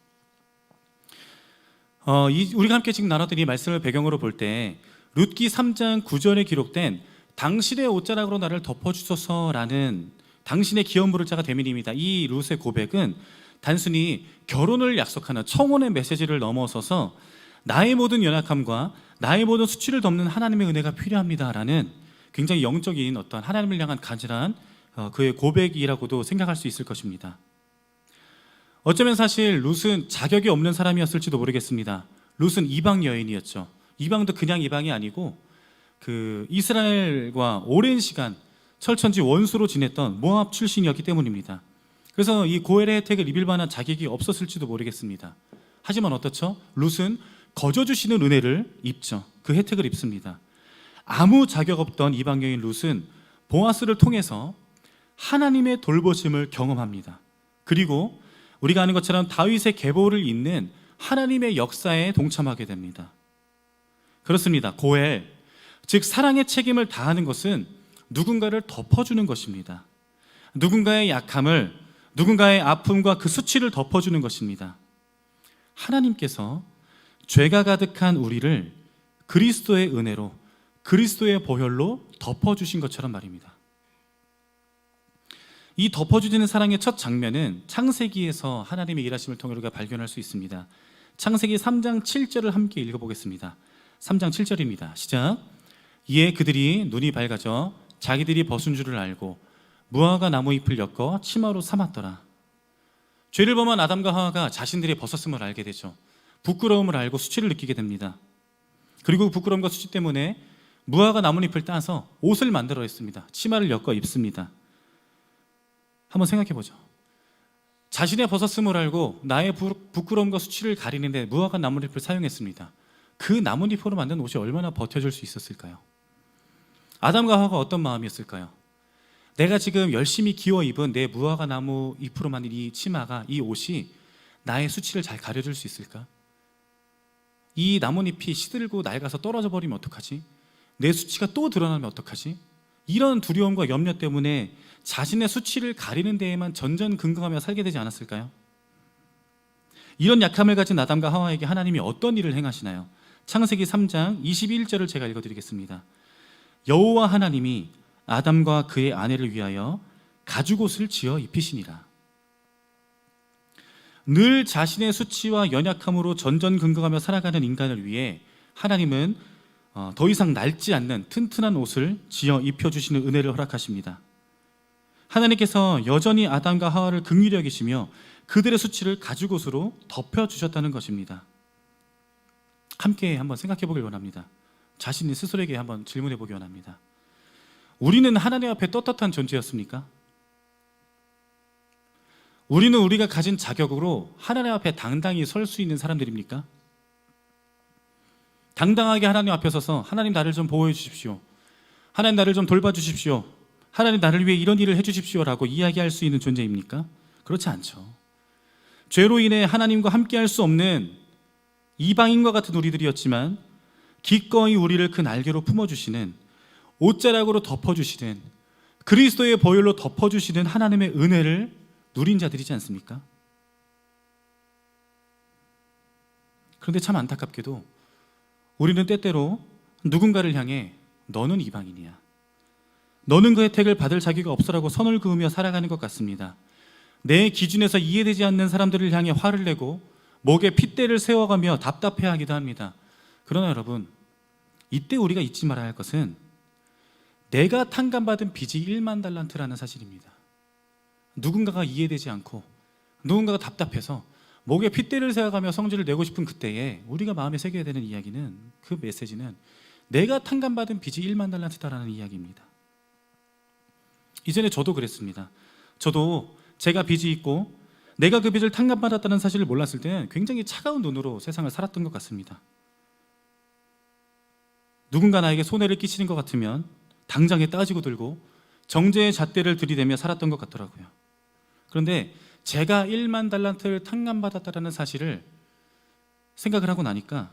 우리가 함께 지금 나눴던 이 말씀을 배경으로 볼 때 룻기 3장 9절에 기록된 당신의 옷자락으로 나를 덮어주소서라는 당신의 기업 물을 자가 되민입니다. 이 룻의 고백은 단순히 결혼을 약속하는 청혼의 메시지를 넘어서서 나의 모든 연약함과 나의 모든 수치를 덮는 하나님의 은혜가 필요합니다라는 굉장히 영적인 어떤 하나님을 향한 간절한 그의 고백이라고도 생각할 수 있을 것입니다. 어쩌면 사실 룻은 자격이 없는 사람이었을지도 모르겠습니다. 룻은 이방 여인이었죠. 이방도 그냥 이방이 아니고 그 이스라엘과 오랜 시간 철천지 원수로 지냈던 모압 출신이었기 때문입니다. 그래서 이 고엘의 혜택을 입을 만한 자격이 없었을지도 모르겠습니다. 하지만 어떻죠? 룻은 거저 주시는 은혜를 입죠. 그 혜택을 입습니다. 아무 자격 없던 이방 여인 룻은 보아스를 통해서 하나님의 돌보심을 경험합니다. 그리고 우리가 아는 것처럼 다윗의 계보를 잇는 하나님의 역사에 동참하게 됩니다. 그렇습니다. 고엘, 즉 사랑의 책임을 다하는 것은 누군가를 덮어주는 것입니다. 누군가의 약함을, 누군가의 아픔과 그 수치를 덮어주는 것입니다. 하나님께서 죄가 가득한 우리를 그리스도의 은혜로, 그리스도의 보혈로 덮어주신 것처럼 말입니다. 이 덮어주시는 사랑의 첫 장면은 창세기에서 하나님의 일하심을 통해 우리가 발견할 수 있습니다. 창세기 3장 7절을 함께 읽어보겠습니다. 3장 7절입니다. 시작. 이에 그들이 눈이 밝아져 자기들이 벗은 줄을 알고 무화과 나무 잎을 엮어 치마로 삼았더라. 죄를 범한 아담과 하와가 자신들이 벗었음을 알게 되죠. 부끄러움을 알고 수치를 느끼게 됩니다. 그리고 부끄러움과 수치 때문에 무화과 나뭇잎을 따서 옷을 만들어 했습니다. 치마를 엮어 입습니다. 한번 생각해 보죠. 자신의 벗었음을 알고 나의 부끄러움과 수치를 가리는데 무화과 나뭇잎을 사용했습니다. 그 나뭇잎으로 만든 옷이 얼마나 버텨줄 수 있었을까요? 아담과 하와가 어떤 마음이었을까요? 내가 지금 열심히 기워 입은 내 무화과 나무 잎으로 만든 이 치마가, 이 옷이 나의 수치를 잘 가려줄 수 있을까? 이 나뭇잎이 시들고 낡아서 떨어져 버리면 어떡하지? 내 수치가 또 드러나면 어떡하지? 이런 두려움과 염려 때문에 자신의 수치를 가리는 데에만 전전긍긍하며 살게 되지 않았을까요? 이런 약함을 가진 아담과 하와에게 하나님이 어떤 일을 행하시나요? 창세기 3장 21절을 제가 읽어드리겠습니다. 여호와 하나님이 아담과 그의 아내를 위하여 가죽옷을 지어 입히시니라. 늘 자신의 수치와 연약함으로 전전긍긍하며 살아가는 인간을 위해 하나님은 더 이상 낡지 않는 튼튼한 옷을 지어 입혀주시는 은혜를 허락하십니다. 하나님께서 여전히 아담과 하와를 긍휼히 여기시며 그들의 수치를 가죽옷으로 덮여주셨다는 것입니다. 함께 한번 생각해 보길 원합니다. 자신이 스스로에게 한번 질문해 보기 원합니다. 우리는 하나님 앞에 떳떳한 존재였습니까? 우리는 우리가 가진 자격으로 하나님 앞에 당당히 설 수 있는 사람들입니까? 당당하게 하나님 앞에 서서 하나님 나를 좀 보호해 주십시오, 하나님 나를 좀 돌봐 주십시오, 하나님 나를 위해 이런 일을 해 주십시오라고 이야기할 수 있는 존재입니까? 그렇지 않죠. 죄로 인해 하나님과 함께 할 수 없는 이방인과 같은 우리들이었지만 기꺼이 우리를 그 날개로 품어주시는, 옷자락으로 덮어주시는, 그리스도의 보혈로 덮어주시는 하나님의 은혜를 누린 자들이지 않습니까? 그런데 참 안타깝게도 우리는 때때로 누군가를 향해 너는 이방인이야, 너는 그 혜택을 받을 자격이 없어라고 선을 그으며 살아가는 것 같습니다. 내 기준에서 이해되지 않는 사람들을 향해 화를 내고 목에 핏대를 세워가며 답답해하기도 합니다. 그러나 여러분, 이때 우리가 잊지 말아야 할 것은 내가 탕감받은 빚이 1만 달란트라는 사실입니다. 누군가가 이해되지 않고 누군가가 답답해서 목에 핏대를 세워가며 성질을 내고 싶은 그때에 우리가 마음에 새겨야 되는 이야기는, 그 메시지는 내가 탕감받은 빚이 1만 달란트다라는 이야기입니다. 이전에 저도 그랬습니다. 저도 제가 빚이 있고 내가 그 빚을 탕감받았다는 사실을 몰랐을 때는 굉장히 차가운 눈으로 세상을 살았던 것 같습니다. 누군가 나에게 손해를 끼치는 것 같으면 당장에 따지고 들고 정죄의 잣대를 들이대며 살았던 것 같더라고요. 그런데 제가 1만 달란트를 탕감받았다는 사실을 생각을 하고 나니까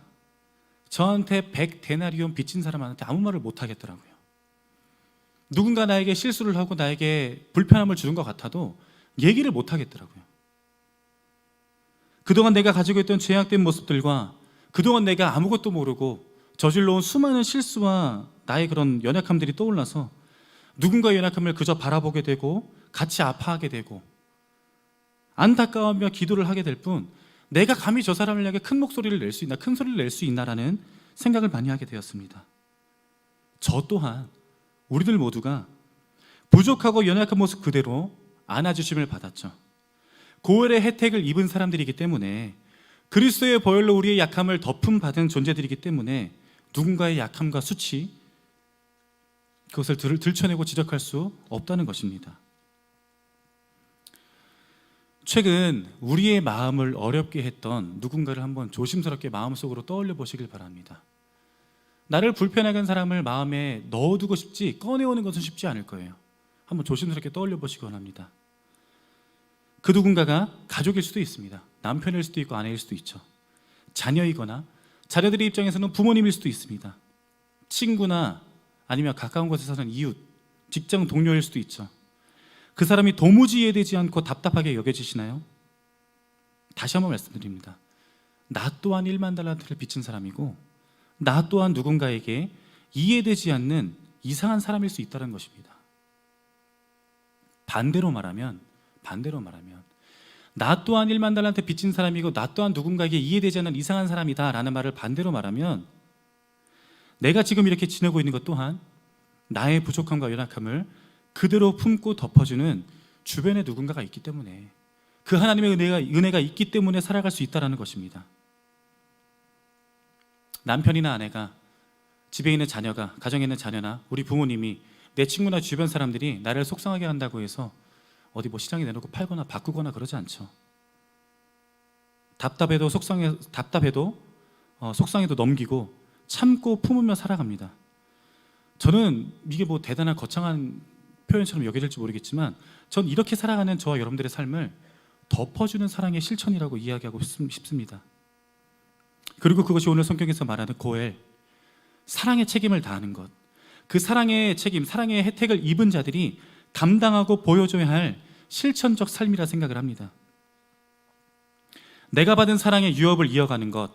저한테 100데나리온 빚진 사람한테 아무 말을 못 하겠더라고요. 누군가 나에게 실수를 하고 나에게 불편함을 주는 것 같아도 얘기를 못 하겠더라고요. 그동안 내가 가지고 있던 죄악된 모습들과 그동안 내가 아무것도 모르고 저질러온 수많은 실수와 나의 그런 연약함들이 떠올라서 누군가의 연약함을 그저 바라보게 되고 같이 아파하게 되고 안타까워하며 기도를 하게 될 뿐, 내가 감히 저 사람을 향해 큰 목소리를 낼 수 있나, 큰 소리를 낼 수 있나라는 생각을 많이 하게 되었습니다. 저 또한, 우리들 모두가 부족하고 연약한 모습 그대로 안아주심을 받았죠. 고혈의 혜택을 입은 사람들이기 때문에, 그리스도의 보혈로 우리의 약함을 덮음받은 존재들이기 때문에 누군가의 약함과 수치, 그것을 들춰내고 지적할 수 없다는 것입니다. 최근 우리의 마음을 어렵게 했던 누군가를 한번 조심스럽게 마음속으로 떠올려 보시길 바랍니다. 나를 불편하게 한 사람을 마음에 넣어두고 싶지 꺼내오는 것은 쉽지 않을 거예요. 한번 조심스럽게 떠올려 보시기 원합니다. 그 누군가가 가족일 수도 있습니다. 남편일 수도 있고 아내일 수도 있죠. 자녀이거나 자녀들의 입장에서는 부모님일 수도 있습니다. 친구나 아니면 가까운 곳에 사는 이웃, 직장 동료일 수도 있죠. 그 사람이 도무지 이해되지 않고 답답하게 여겨지시나요? 다시 한번 말씀드립니다. 나 또한 1만 달란트를 빚진 사람이고 나 또한 누군가에게 이해되지 않는 이상한 사람일 수 있다는 것입니다. 반대로 말하면 나 또한 1만 달란트 빚진 사람이고 나 또한 누군가에게 이해되지 않는 이상한 사람이다 라는 말을 반대로 말하면 내가 지금 이렇게 지내고 있는 것 또한 나의 부족함과 연약함을 그대로 품고 덮어주는 주변에 누군가가 있기 때문에, 그 하나님의 은혜가 있기 때문에 살아갈 수 있다는 것입니다. 남편이나 아내가, 집에 있는 자녀가, 가정에 있는 자녀나 우리 부모님이, 내 친구나 주변 사람들이 나를 속상하게 한다고 해서 어디 뭐 시장에 내놓고 팔거나 바꾸거나 그러지 않죠. 답답해도 속상해도 넘기고 참고 품으며 살아갑니다. 저는 이게 뭐 대단한 거창한 표현처럼 여겨질지 모르겠지만, 전 이렇게 살아가는 저와 여러분들의 삶을 덮어주는 사랑의 실천이라고 이야기하고 싶습니다. 그리고 그것이 오늘 성경에서 말하는 고엘, 사랑의 책임을 다하는 것, 그 사랑의 책임, 사랑의 혜택을 입은 자들이 감당하고 보여줘야 할 실천적 삶이라 생각을 합니다. 내가 받은 사랑의 유업을 이어가는 것,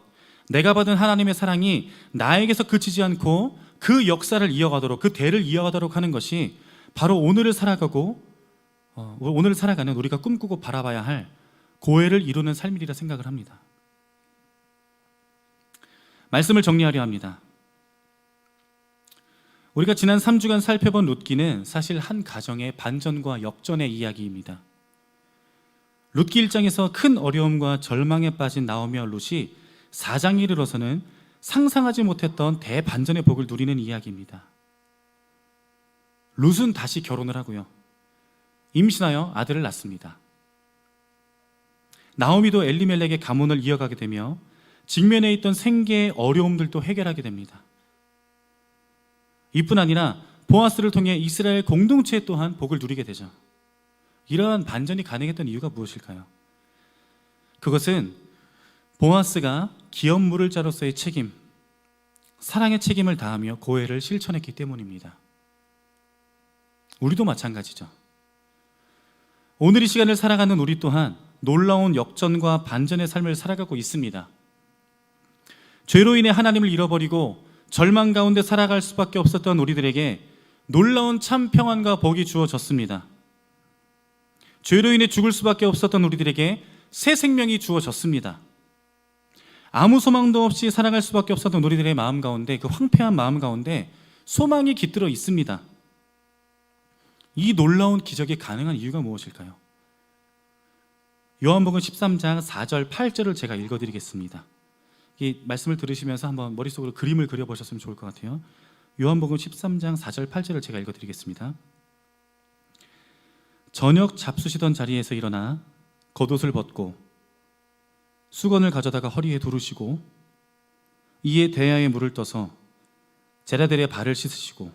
내가 받은 하나님의 사랑이 나에게서 그치지 않고 그 역사를 이어가도록, 그 대를 이어가도록 하는 것이 바로 오늘을 살아가는 우리가 꿈꾸고 바라봐야 할 고해를 이루는 삶이라 생각을 합니다. 말씀을 정리하려 합니다. 우리가 지난 3주간 살펴본 룻기는 사실 한 가정의 반전과 역전의 이야기입니다. 룻기 1장에서 큰 어려움과 절망에 빠진 나오미와 룻이 4장에 이르러서는 상상하지 못했던 대반전의 복을 누리는 이야기입니다. 룻은 다시 결혼을 하고요, 임신하여 아들을 낳습니다. 나오미도 엘리멜렉의 가문을 이어가게 되며 직면해 있던 생계의 어려움들도 해결하게 됩니다. 이뿐 아니라 보아스를 통해 이스라엘 공동체 또한 복을 누리게 되죠. 이러한 반전이 가능했던 이유가 무엇일까요? 그것은 보아스가 기업 물을 자로서의 책임, 사랑의 책임을 다하며 고해를 실천했기 때문입니다. 우리도 마찬가지죠. 오늘 이 시간을 살아가는 우리 또한 놀라운 역전과 반전의 삶을 살아가고 있습니다. 죄로 인해 하나님을 잃어버리고 절망 가운데 살아갈 수밖에 없었던 우리들에게 놀라운 참 평안과 복이 주어졌습니다. 죄로 인해 죽을 수밖에 없었던 우리들에게 새 생명이 주어졌습니다. 아무 소망도 없이 살아갈 수밖에 없었던 우리들의 마음 가운데, 그 황폐한 마음 가운데 소망이 깃들어 있습니다. 이 놀라운 기적이 가능한 이유가 무엇일까요? 요한복음 13장 4절 8절을 제가 읽어드리겠습니다. 이 말씀을 들으시면서 한번 머릿속으로 그림을 그려보셨으면 좋을 것 같아요. 요한복음 13장 4절 8절을 제가 읽어드리겠습니다. 저녁 잡수시던 자리에서 일어나 겉옷을 벗고 수건을 가져다가 허리에 두르시고 이에 대야에 물을 떠서 제자들의 발을 씻으시고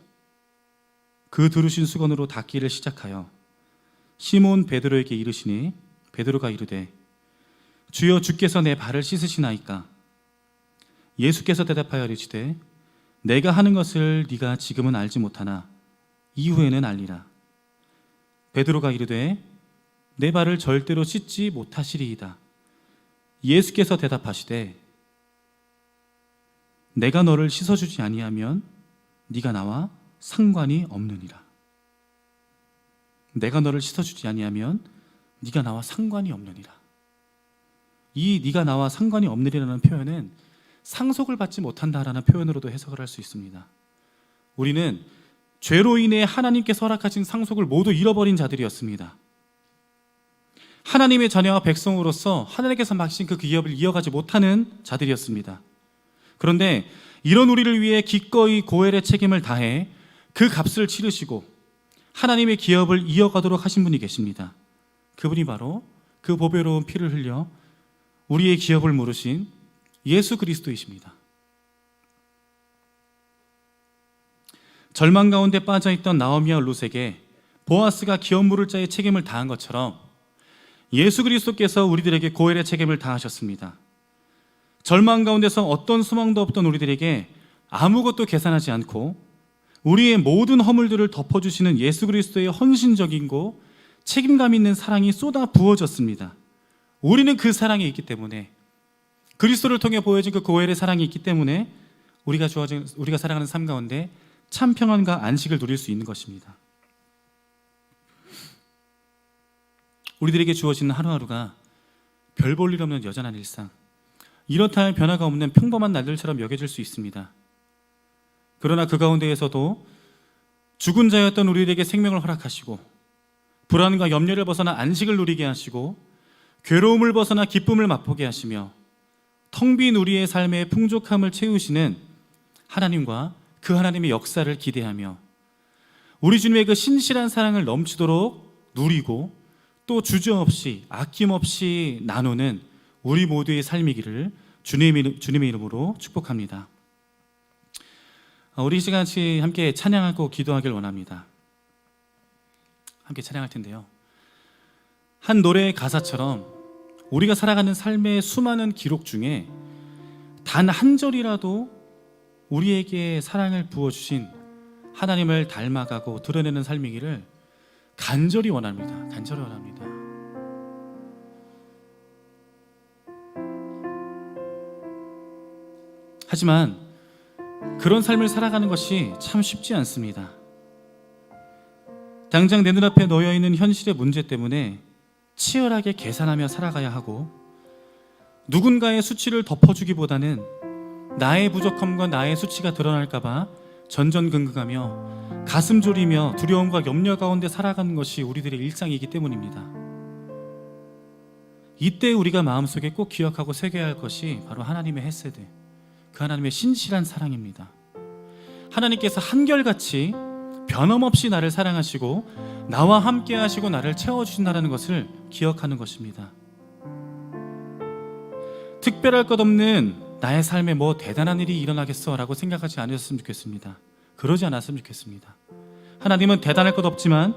그 두르신 수건으로 닦기를 시작하여 시몬 베드로에게 이르시니 베드로가 이르되 주여 주께서 내 발을 씻으시나이까? 예수께서 대답하여 이르시되 내가 하는 것을 네가 지금은 알지 못하나 이후에는 알리라. 베드로가 이르되 내 발을 절대로 씻지 못하시리이다. 예수께서 대답하시되 내가 너를 씻어주지 아니하면 네가 나와 상관이 없느니라. 내가 너를 씻어주지 아니하면 네가 나와 상관이 없느니라. 이 네가 나와 상관이 없느니라는 표현은 상속을 받지 못한다라는 표현으로도 해석을 할 수 있습니다. 우리는 죄로 인해 하나님께서 허락하신 상속을 모두 잃어버린 자들이었습니다. 하나님의 자녀와 백성으로서 하나님께서 맡기신 그 기업을 이어가지 못하는 자들이었습니다. 그런데 이런 우리를 위해 기꺼이 고엘의 책임을 다해 그 값을 치르시고 하나님의 기업을 이어가도록 하신 분이 계십니다. 그분이 바로 그 보배로운 피를 흘려 우리의 기업을 물으신 예수 그리스도이십니다. 절망 가운데 빠져있던 나오미와 룻에게 보아스가 기업 물을 자의 책임을 다한 것처럼 예수 그리스도께서 우리들에게 고엘의 책임을 다하셨습니다. 절망 가운데서 어떤 소망도 없던 우리들에게 아무것도 계산하지 않고 우리의 모든 허물들을 덮어주시는 예수 그리스도의 헌신적이고 책임감 있는 사랑이 쏟아 부어졌습니다. 우리는 그 사랑이 있기 때문에, 그리스도를 통해 보여진 그 고엘의 사랑이 있기 때문에 우리가 살아가는 삶 가운데 참 평안과 안식을 누릴 수 있는 것입니다. 우리들에게 주어지는 하루하루가 별 볼 일 없는 여전한 일상, 이렇다 할 변화가 없는 평범한 날들처럼 여겨질 수 있습니다. 그러나 그 가운데에서도 죽은 자였던 우리에게 생명을 허락하시고, 불안과 염려를 벗어나 안식을 누리게 하시고, 괴로움을 벗어나 기쁨을 맛보게 하시며, 텅 빈 우리의 삶의 풍족함을 채우시는 하나님과 그 하나님의 역사를 기대하며, 우리 주님의 그 신실한 사랑을 넘치도록 누리고 또 주저없이 아낌없이 나누는 우리 모두의 삶이기를 주님의 이름으로 축복합니다. 우리 시간같이 함께 찬양하고 기도하길 원합니다. 함께 찬양할 텐데요, 한 노래의 가사처럼 우리가 살아가는 삶의 수많은 기록 중에 단 한 절이라도 우리에게 사랑을 부어주신 하나님을 닮아가고 드러내는 삶이기를 간절히 원합니다. 간절히 원합니다. 하지만 그런 삶을 살아가는 것이 참 쉽지 않습니다. 당장 내 눈앞에 놓여있는 현실의 문제 때문에 치열하게 계산하며 살아가야 하고, 누군가의 수치를 덮어주기보다는 나의 부족함과 나의 수치가 드러날까봐 전전긍긍하며 가슴 졸이며 두려움과 염려 가운데 살아가는 것이 우리들의 일상이기 때문입니다. 이때 우리가 마음속에 꼭 기억하고 새겨야 할 것이 바로 하나님의 헤세드, 그 하나님의 신실한 사랑입니다. 하나님께서 한결같이 변함없이 나를 사랑하시고 나와 함께 하시고 나를 채워주신다는 것을 기억하는 것입니다. 특별할 것 없는 나의 삶에 뭐 대단한 일이 일어나겠어 라고 생각하지 않으셨으면 좋겠습니다. 그러지 않았으면 좋겠습니다. 하나님은 대단할 것 없지만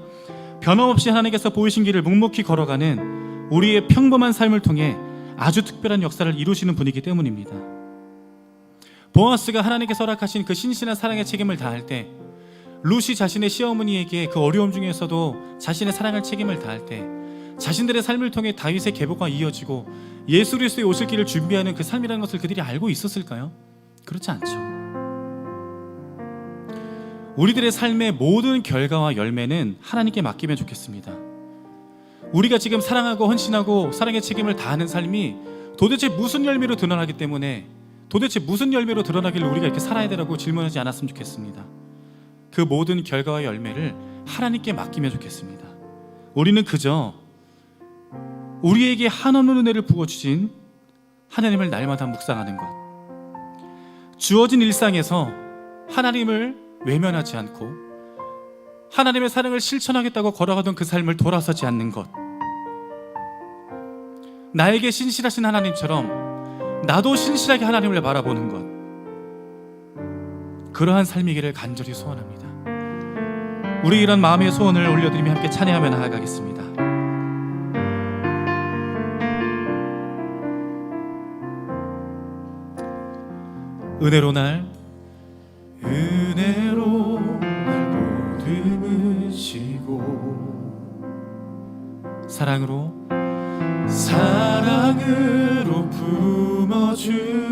변함없이 하나님께서 보이신 길을 묵묵히 걸어가는 우리의 평범한 삶을 통해 아주 특별한 역사를 이루시는 분이기 때문입니다. 보아스가 하나님께서 허락하신 그 신실한 사랑의 책임을 다할 때, 룻이 자신의 시어머니에게 그 어려움 중에서도 자신의 사랑할 책임을 다할 때, 자신들의 삶을 통해 다윗의 계보가 이어지고 예수 그리스도의 오실 길을 준비하는 그 삶이라는 것을 그들이 알고 있었을까요? 그렇지 않죠. 우리들의 삶의 모든 결과와 열매는 하나님께 맡기면 좋겠습니다. 우리가 지금 사랑하고 헌신하고 사랑의 책임을 다하는 삶이 도대체 무슨 열매로 드러나기 때문에, 도대체 무슨 열매로 드러나길래 우리가 이렇게 살아야 되라고 질문하지 않았으면 좋겠습니다. 그 모든 결과와 열매를 하나님께 맡기면 좋겠습니다. 우리는 그저 우리에게 한없는 은혜를 부어주신 하나님을 날마다 묵상하는 것, 주어진 일상에서 하나님을 외면하지 않고 하나님의 사랑을 실천하겠다고 걸어가던 그 삶을 돌아서지 않는 것, 나에게 신실하신 하나님처럼 나도 신실하게 하나님을 바라보는 것, 그러한 삶이기를 간절히 소원합니다. 우리 이런 마음의 소원을 올려드리며 함께 찬양하며 나아가겠습니다. 은혜로 날 보듬으시고 사랑으로 품어주셔도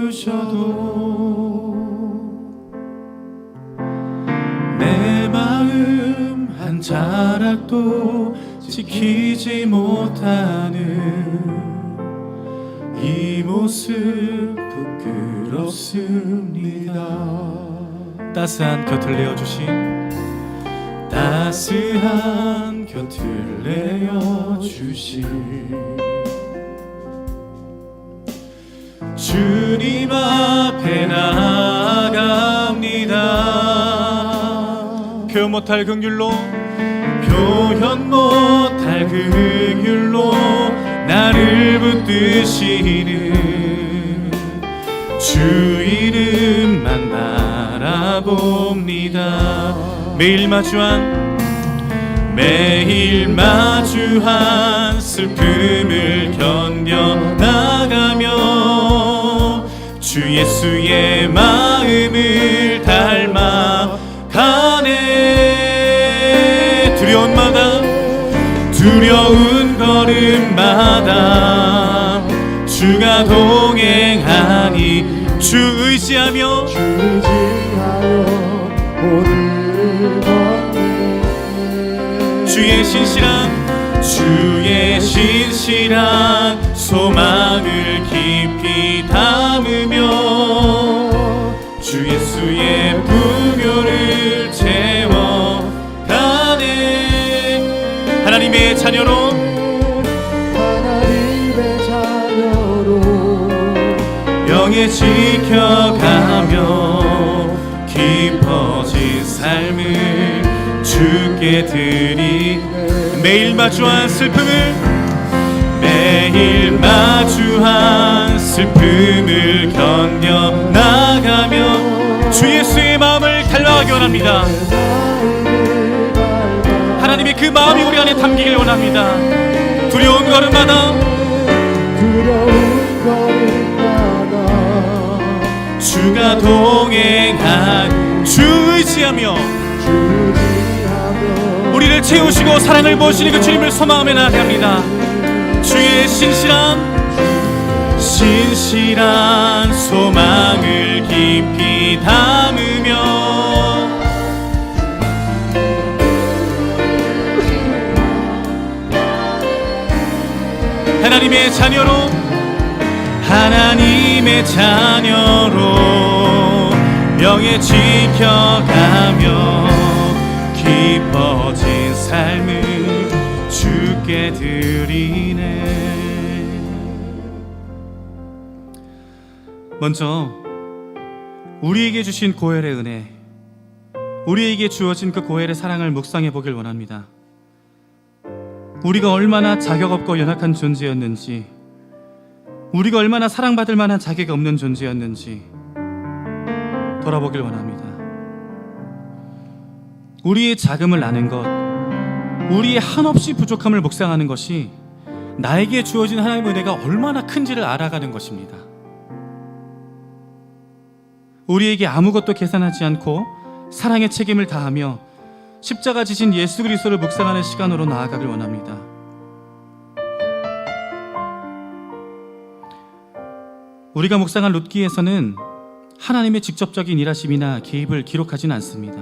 내 마음 한 자락도 지키지 못하는 이 모습 부끄럽습니다. 따스한 곁을 내어주신 주님 앞에 나아갑니다. 표현 못할 긍휼로 나를 붙드시는 주 이름만 바라봅니다. 매일 마주한 슬픔을 견뎌나가며 주 예수의 마음을 닮아가네. 두려운 걸음마다 주가 동행하니 주 의지하며 오늘 걷네. 주의 신실한 소망을 깊이 담으며 주 예수의 부묘 지켜가며 깊어진 삶을 주께 드리. 매일 마주한 슬픔을 견뎌 나가며 주 예수의 마음을 닮아가기 원합니다. 하나님의 그 마음이 우리 안에 담기길 원합니다. 두려운 걸음마다 주가 동행한 주 의지하며 우리를 채우시고 사랑을 부으시는 그 주님을 소망하며 나아갑니다. 주의 신실한 소망을 깊이 담으며 하나님의 자녀로 명예 지켜가며 깊어진 삶을 주께 드리네. 먼저 우리에게 주신 고엘의 은혜, 우리에게 주어진 그 고엘의 사랑을 묵상해 보길 원합니다. 우리가 얼마나 자격 없고 연약한 존재였는지, 우리가 얼마나 사랑받을 만한 자격이 없는 존재였는지 돌아보길 원합니다. 우리의 작음을 아는 것, 우리의 한없이 부족함을 묵상하는 것이 나에게 주어진 하나님의 은혜가 얼마나 큰지를 알아가는 것입니다. 우리에게 아무것도 계산하지 않고 사랑의 책임을 다하며 십자가 지신 예수 그리스도를 묵상하는 시간으로 나아가길 원합니다. 우리가 묵상한 룻기에서는 하나님의 직접적인 일하심이나 개입을 기록하지는 않습니다.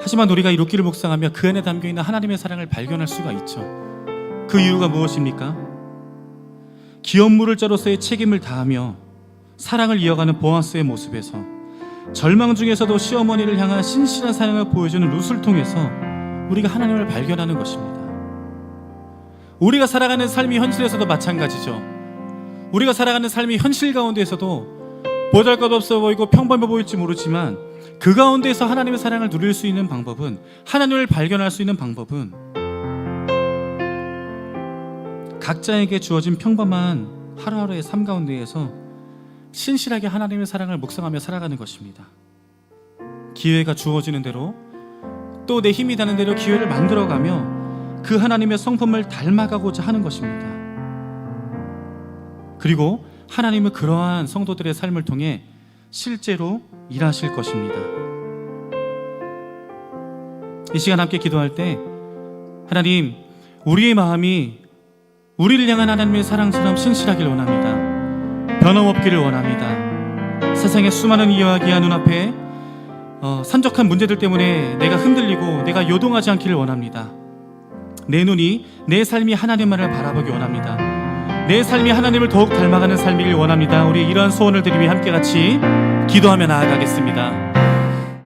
하지만 우리가 이 룻기를 묵상하며 그 안에 담겨있는 하나님의 사랑을 발견할 수가 있죠. 그 이유가 무엇입니까? 기업물을 자로서의 책임을 다하며 사랑을 이어가는 보아스의 모습에서, 절망 중에서도 시어머니를 향한 신실한 사랑을 보여주는 룻을 통해서 우리가 하나님을 발견하는 것입니다. 우리가 살아가는 삶이 현실에서도 마찬가지죠. 우리가 살아가는 삶이 현실 가운데에서도 보잘것없어 보이고 평범해 보일지 모르지만 그 가운데에서 하나님의 사랑을 누릴 수 있는 방법은, 하나님을 발견할 수 있는 방법은 각자에게 주어진 평범한 하루하루의 삶 가운데에서 신실하게 하나님의 사랑을 묵상하며 살아가는 것입니다. 기회가 주어지는 대로, 또 내 힘이 닿는 대로 기회를 만들어가며 그 하나님의 성품을 닮아가고자 하는 것입니다. 그리고 하나님은 그러한 성도들의 삶을 통해 실제로 일하실 것입니다. 이 시간 함께 기도할 때, 하나님, 우리의 마음이 우리를 향한 하나님의 사랑처럼 신실하길 원합니다. 변함없기를 원합니다. 세상의 수많은 이야기와 눈앞에 산적한 문제들 때문에 내가 흔들리고 내가 요동하지 않기를 원합니다. 내 눈이, 내 삶이 하나님만을 바라보기 원합니다. 내 삶이 하나님을 더욱 닮아가는 삶이길 원합니다. 우리 이러한 소원을 드리며 함께 같이 기도하며 나아가겠습니다.